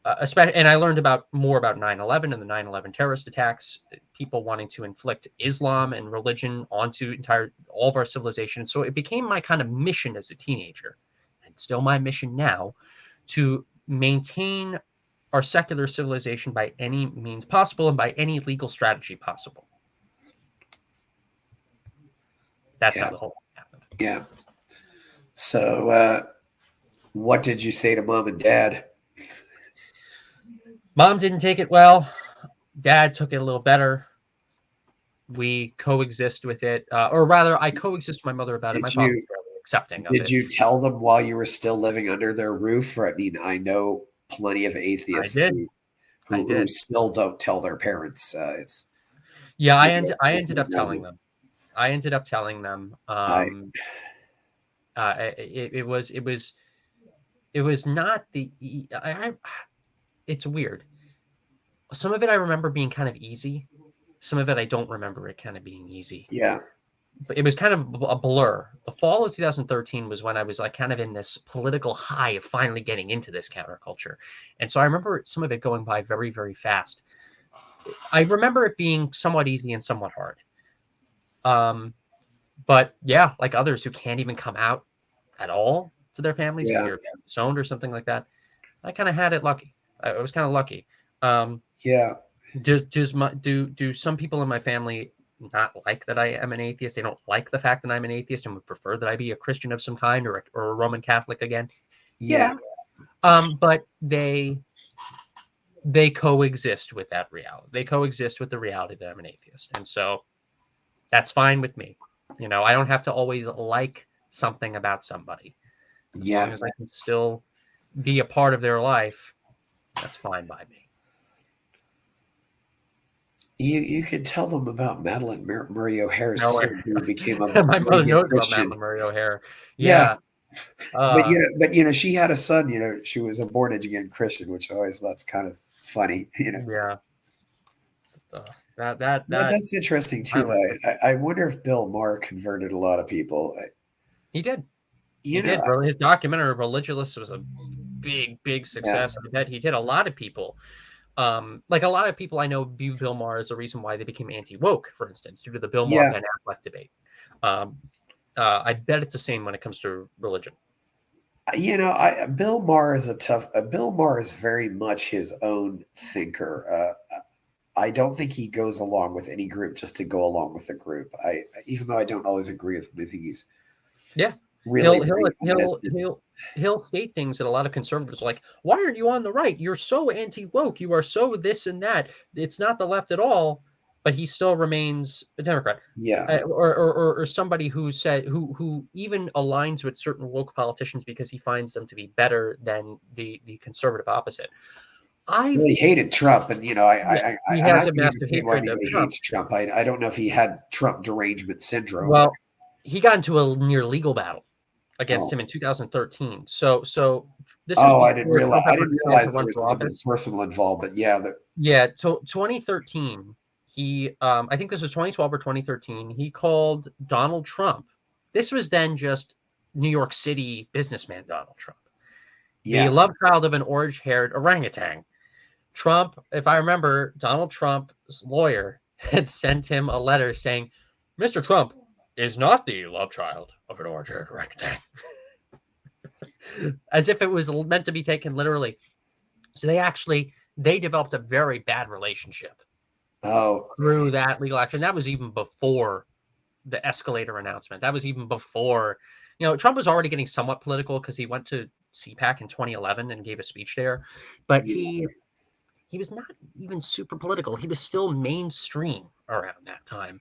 Especially, and I learned more about 9/11 and the 9/11 terrorist attacks, people wanting to inflict Islam and religion onto all of our civilization. So it became my kind of mission as a teenager, and still my mission now, to maintain our secular civilization by any means possible and by any legal strategy possible. That's how the whole thing happened. Yeah. So what did you say to mom and dad? Mom didn't take it well. Dad took it a little better. We coexist with it, or rather, I coexist with my mother about it. My father was fairly accepting of it. Did you tell them while you were still living under their roof? I mean, I know plenty of atheists who still don't tell their parents. I ended up telling them. It was not the. It's weird. Some of it I remember being kind of easy. Some of it I don't remember it kind of being easy. Yeah. But it was kind of a blur. The fall of 2013 was when I was like kind of in this political high of finally getting into this counterculture. And so I remember some of it going by very, very fast. I remember it being somewhat easy and somewhat hard. But yeah, like others who can't even come out at all to their families, if you're disowned or something like that, I kind of had it lucky. I was kind of lucky. Do some people in my family not like that I am an atheist? They don't like the fact that I'm an atheist and would prefer that I be a Christian of some kind or a Roman Catholic again. Yeah. But they coexist with that reality. They coexist with the reality that I'm an atheist. And so that's fine with me. You know, I don't have to always like something about somebody. As long as I can still be a part of their life, that's fine by me. You could tell them about Madeline Murray O'Hare's son, who became a my mother knows Christian. about Madeline Murray O'Hare. Yeah. But she had a son. She was a born again Christian, which I always that's kind of funny. Yeah. That's interesting too. I wonder if Bill Maher converted a lot of people. He did. He did. His documentary Religulous was a big success. I bet he did. A lot of people, like a lot of people I know, view Bill Maher as the reason why they became anti-woke, for instance, due to the Bill Maher Ben Affleck debate. I bet it's the same when it comes to religion. Bill Maher is Bill Maher is very much his own thinker. I don't think he goes along with any group just to go along with the group. Even though I don't always agree with him, I think he's really he'll state things that a lot of conservatives are like, why aren't you on the right? You're so anti-woke. You are so this and that. It's not the left at all. But he still remains a Democrat. Or somebody who even aligns with certain woke politicians because he finds them to be better than the conservative opposite. I really hated Trump, and he has a massive hatred of Trump. Hates Trump. I don't know if he had Trump derangement syndrome. Well, he got into a near legal battle against him in 2013. So this. I didn't realize there was something personal involved, but So 2013. He, I think this was 2012 or 2013. He called Donald Trump. This was then just New York City businessman Donald Trump, the love child of an orange-haired orangutan. Trump, if I remember, Donald Trump's lawyer had sent him a letter saying, "Mr. Trump is not the love child of an orange-haired orangutan," as if it was meant to be taken literally. So they developed a very bad relationship. Through that legal action. That was even before the escalator announcement. That was even before, Trump was already getting somewhat political because he went to CPAC in 2011 and gave a speech there. But he was not even super political. He was still mainstream around that time.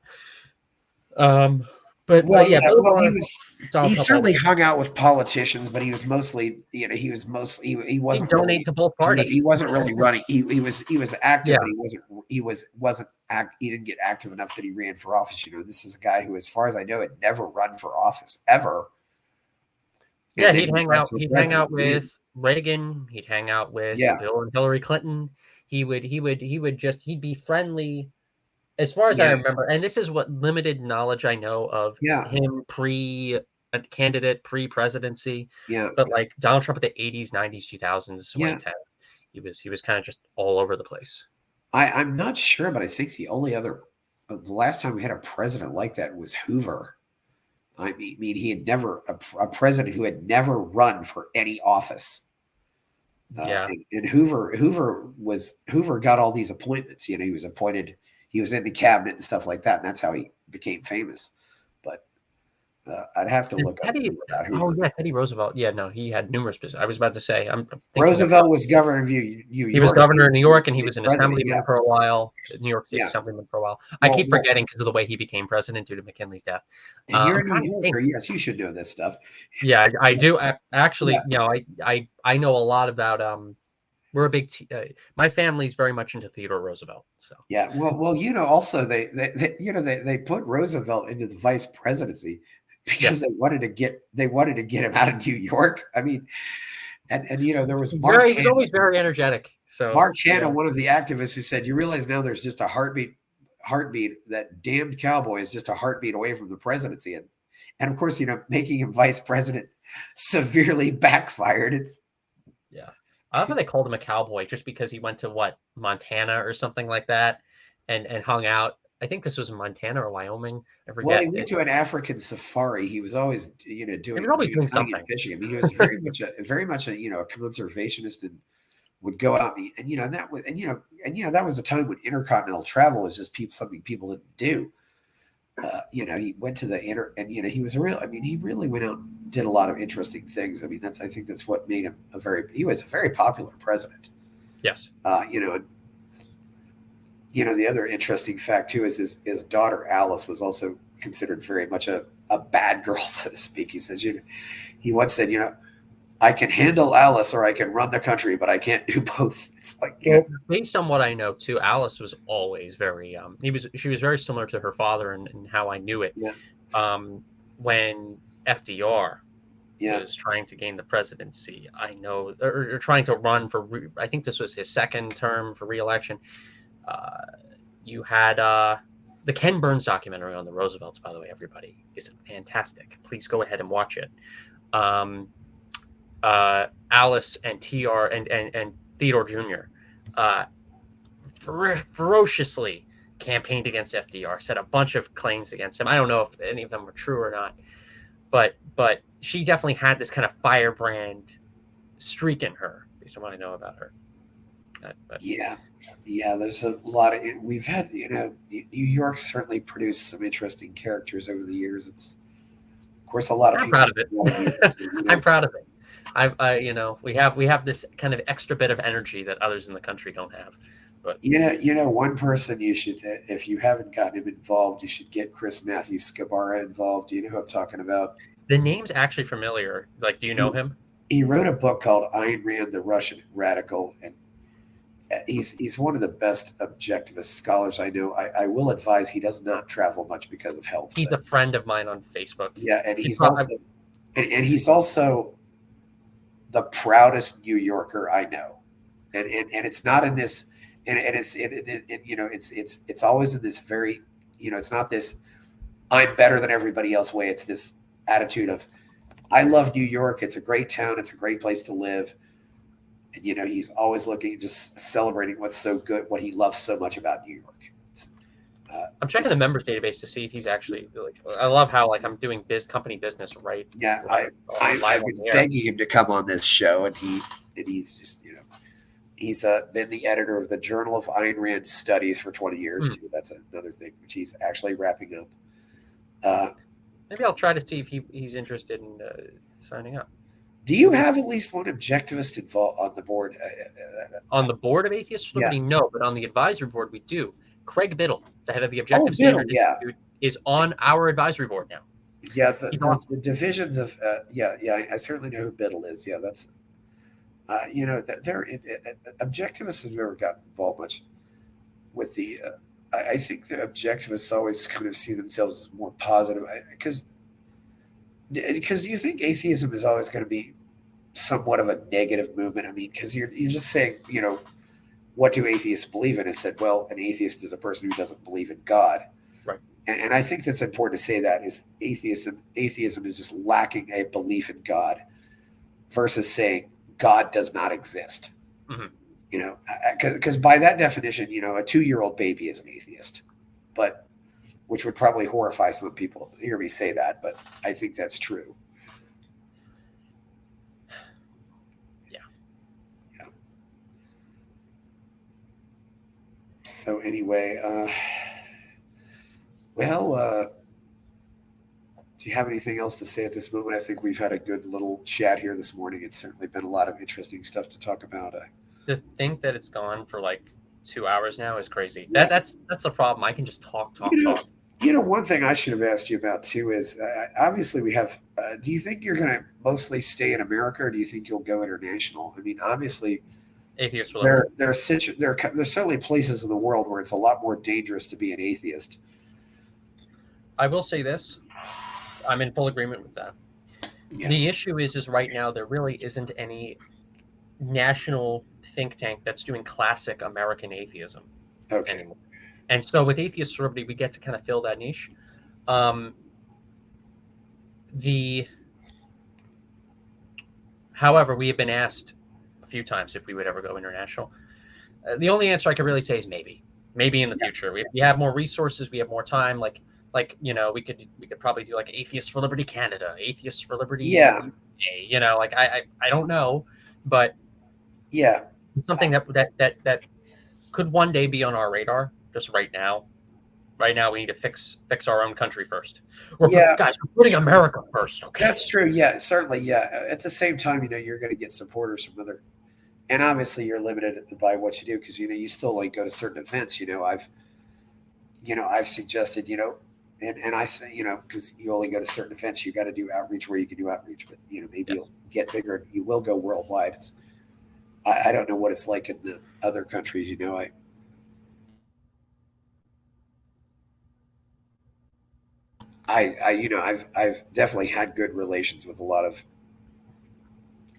He certainly hung out with politicians, but he was mostly, he wasn't donate to both parties. He wasn't really running. He was active, but he didn't get active enough that he ran for office. This is a guy who, as far as I know, had never run for office ever. Yeah, he'd hang out with Reagan. He'd hang out with Bill and Hillary Clinton. He'd be friendly. As far as I remember, and this is what limited knowledge I know of him pre-candidate, pre-presidency. But like Donald Trump at the 80s, 90s, 2000s, 2010s, he was kind of just all over the place. I'm not sure, but I think the last time we had a president like that was Hoover. I mean, he had never a president who had never run for any office. And Hoover got all these appointments. He was appointed. He was in the cabinet and stuff like that, and that's how he became famous. But I'd have to look up about Hoover. Teddy Roosevelt. Yeah, no, he had numerous positions. I was about to say, Roosevelt was governor of New York. He was governor of New York, and he was an assemblyman for a while, New York State assemblyman for a while. I keep forgetting because of the way he became president due to McKinley's death. And you're a New Yorker, yes, you should know this stuff. Yeah, I do. Actually, I know a lot about we're a big. My family's very much into Theodore Roosevelt. So also they put Roosevelt into the vice presidency because they wanted to get him out of New York. I mean, and there was Mark. He's always very energetic. So Mark Hanna, one of the activists, who said, "You realize now there's just a heartbeat. That damned cowboy is just a heartbeat away from the presidency." And of course, making him vice president severely backfired. I love how they called him a cowboy just because he went to Montana or something like that and hung out. I think this was in Montana or Wyoming. I forget. Well, he went to an African safari. He was always, doing something. Fishing. I mean, he was very much a conservationist and would go out and that was a time when intercontinental travel was just something people didn't do. He went to he was he really went out and did a lot of interesting things. I mean, I think that's what made him he was a very popular president. Yes. The other interesting fact too is his daughter Alice was also considered very much a bad girl, so to speak. He says, he once said, I can handle Alice or I can run the country, but I can't do both. It's like, well, based on what I know too, Alice was always very she was very similar to her father and how I knew it. yeah, When FDR was trying to gain the presidency, I know, or trying to run for, I think this was his second term for re-election. You had the Ken Burns documentary on the Roosevelts, by the way, everybody, is fantastic. Please go ahead and watch it. Alice and TR and Theodore Jr. Ferociously campaigned against FDR, said a bunch of claims against him. I don't know if any of them were true or not, but she definitely had this kind of firebrand streak in her, based on what I know about her. Yeah. There's a lot of, we've had, New York certainly produced some interesting characters over the years. It's, of course, a lot of people. I'm proud of it. I'm proud of it. We have this kind of extra bit of energy that others in the country don't have. But one person you should, if you haven't gotten him involved, you should get Chris Matthew Scabara involved. Do you know who I'm talking about? The name's actually familiar. Like, do you know him? He wrote a book called Ayn Rand, the Russian Radical, and he's one of the best objectivist scholars I know. I will advise he does not travel much because of health. He's a friend of mine on Facebook. Yeah, and he's also the proudest New Yorker I know, and it's not in this, and it's always in this very, it's not this I'm better than everybody else way. It's this attitude of I love New York. It's a great town. It's a great place to live. And, he's always looking, just celebrating what's so good, what he loves so much about New York. I'm checking the members database to see if he's actually, I love how, I'm doing company business, right? Yeah, I've been begging him to come on this show, and he's just, he's been the editor of the Journal of Ayn Rand Studies for 20 years, too. That's another thing, which he's actually wrapping up. Maybe I'll try to see if he's interested in signing up. Do you have at least one objectivist involved on the board? On the board of Atheist Liberty, no, but on the advisory board, we do. Craig Biddle, the head of the Objective Standards Institute, is on our advisory board now. Yeah, the divisions of I certainly know who Biddle is. Yeah, that's they're objectivists have never gotten involved much with the. I think the objectivists always kind of see themselves as more positive because do you think atheism is always going to be somewhat of a negative movement? I mean, because you're just saying, what do atheists believe in? I said, well, an atheist is a person who doesn't believe in God. Right. And I think that's important to say that is atheism is just lacking a belief in God versus saying God does not exist. Mm-hmm. Because by that definition, a 2-year-old baby is an atheist, but which would probably horrify some people to hear me say that, but I think that's true. Yeah. So anyway, do you have anything else to say at this moment? I think we've had a good little chat here this morning. It's certainly been a lot of interesting stuff to talk about. To think that it's gone for 2 hours now is crazy. That's a problem. I can just talk. One thing I should have asked you about too is obviously we have. Do you think you're going to mostly stay in America, or do you think you'll go international? I mean, obviously, atheists. There's certainly places in the world where it's a lot more dangerous to be an atheist. I will say this: I'm in full agreement with that. Yeah. The issue is right now there really isn't any national think tank that's doing classic American atheism anymore. And so with Atheist Liberty, we get to kind of fill that niche. However, we have been asked a few times if we would ever go international. The only answer I could really say is maybe in the future. We have more resources, we have more time. We could probably do Atheists for Liberty Canada, Atheists for Liberty. Yeah. I don't know, but yeah, something that could one day be on our radar. Just right now we need to fix our own country first. Guys, we're putting America first. Okay, that's true. Yeah, certainly. Yeah, at the same time, you're going to get supporters from other, and obviously you're limited by what you do because you still go to certain events. I've suggested and I say, because you only go to certain events, you got to do outreach where you can do outreach, but maybe you'll get bigger. You will go worldwide. I don't know what it's like in the other countries. I've definitely had good relations with a lot of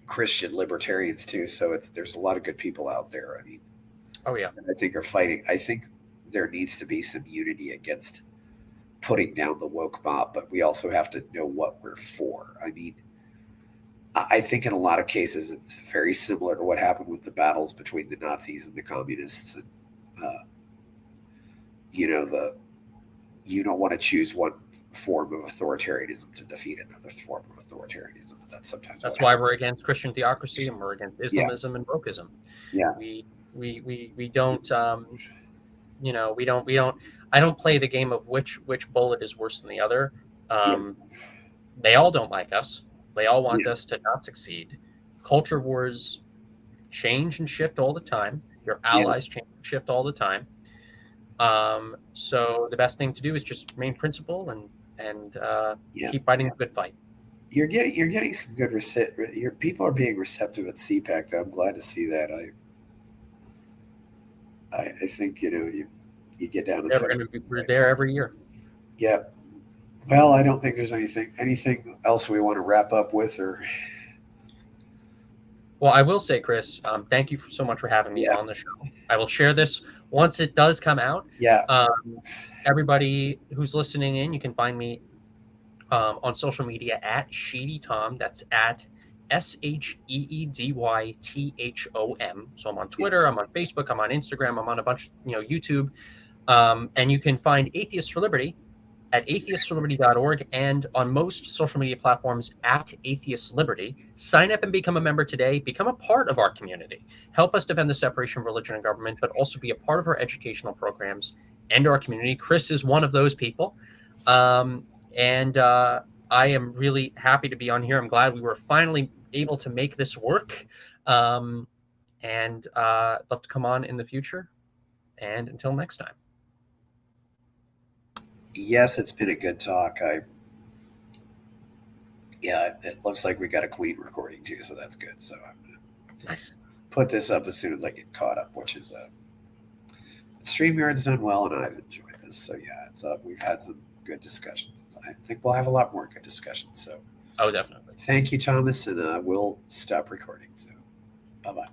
Christian libertarians too. So there's a lot of good people out there. I mean, oh yeah, I think are fighting. I think there needs to be some unity against putting down the woke mob, but we also have to know what we're for. I mean, I think in a lot of cases it's very similar to what happened with the battles between the Nazis and the communists. And you don't want to choose one form of authoritarianism to defeat another form of authoritarianism. That's why we're against Christian theocracy and we're against Islamism and wokeism. Yeah, we don't we don't. I don't play the game of which bullet is worse than the other. They all don't like us. They all want us to not succeed. Culture wars change and shift all the time. Your allies change and shift all the time. So the best thing to do is just remain principled and keep fighting a good fight. You're getting some good your people are being receptive at CPAC. I'm glad to see that. I think you get down. We're there every year. Yeah. Well, I don't think there's anything else we want to wrap up with, or. Well, I will say, Chris, thank you so much for having me on the show. I will share this once it does come out. Yeah. Everybody who's listening in, you can find me on social media at Sheedy Tom. That's at SheedyThom. So I'm on Twitter, I'm on Facebook, I'm on Instagram, I'm on a bunch, YouTube. And you can find Atheists for Liberty at atheistforliberty.org and on most social media platforms at Atheist Liberty. Sign up and become a member today. Become a part of our community. Help us defend the separation of religion and government, but also be a part of our educational programs and our community. Chris is one of those people. And I am really happy to be on here. I'm glad we were finally able to make this work. And love to come on in the future. And until next time. Yes, it's been a good talk. It looks like we got a clean recording too, so that's good. So I'm gonna put this up as soon as I get caught up, which is StreamYard's done well, and I've enjoyed this. So yeah, it's we've had some good discussions. I think we'll have a lot more good discussions. So definitely. Thank you, Thomas, and we'll stop recording. So bye-bye.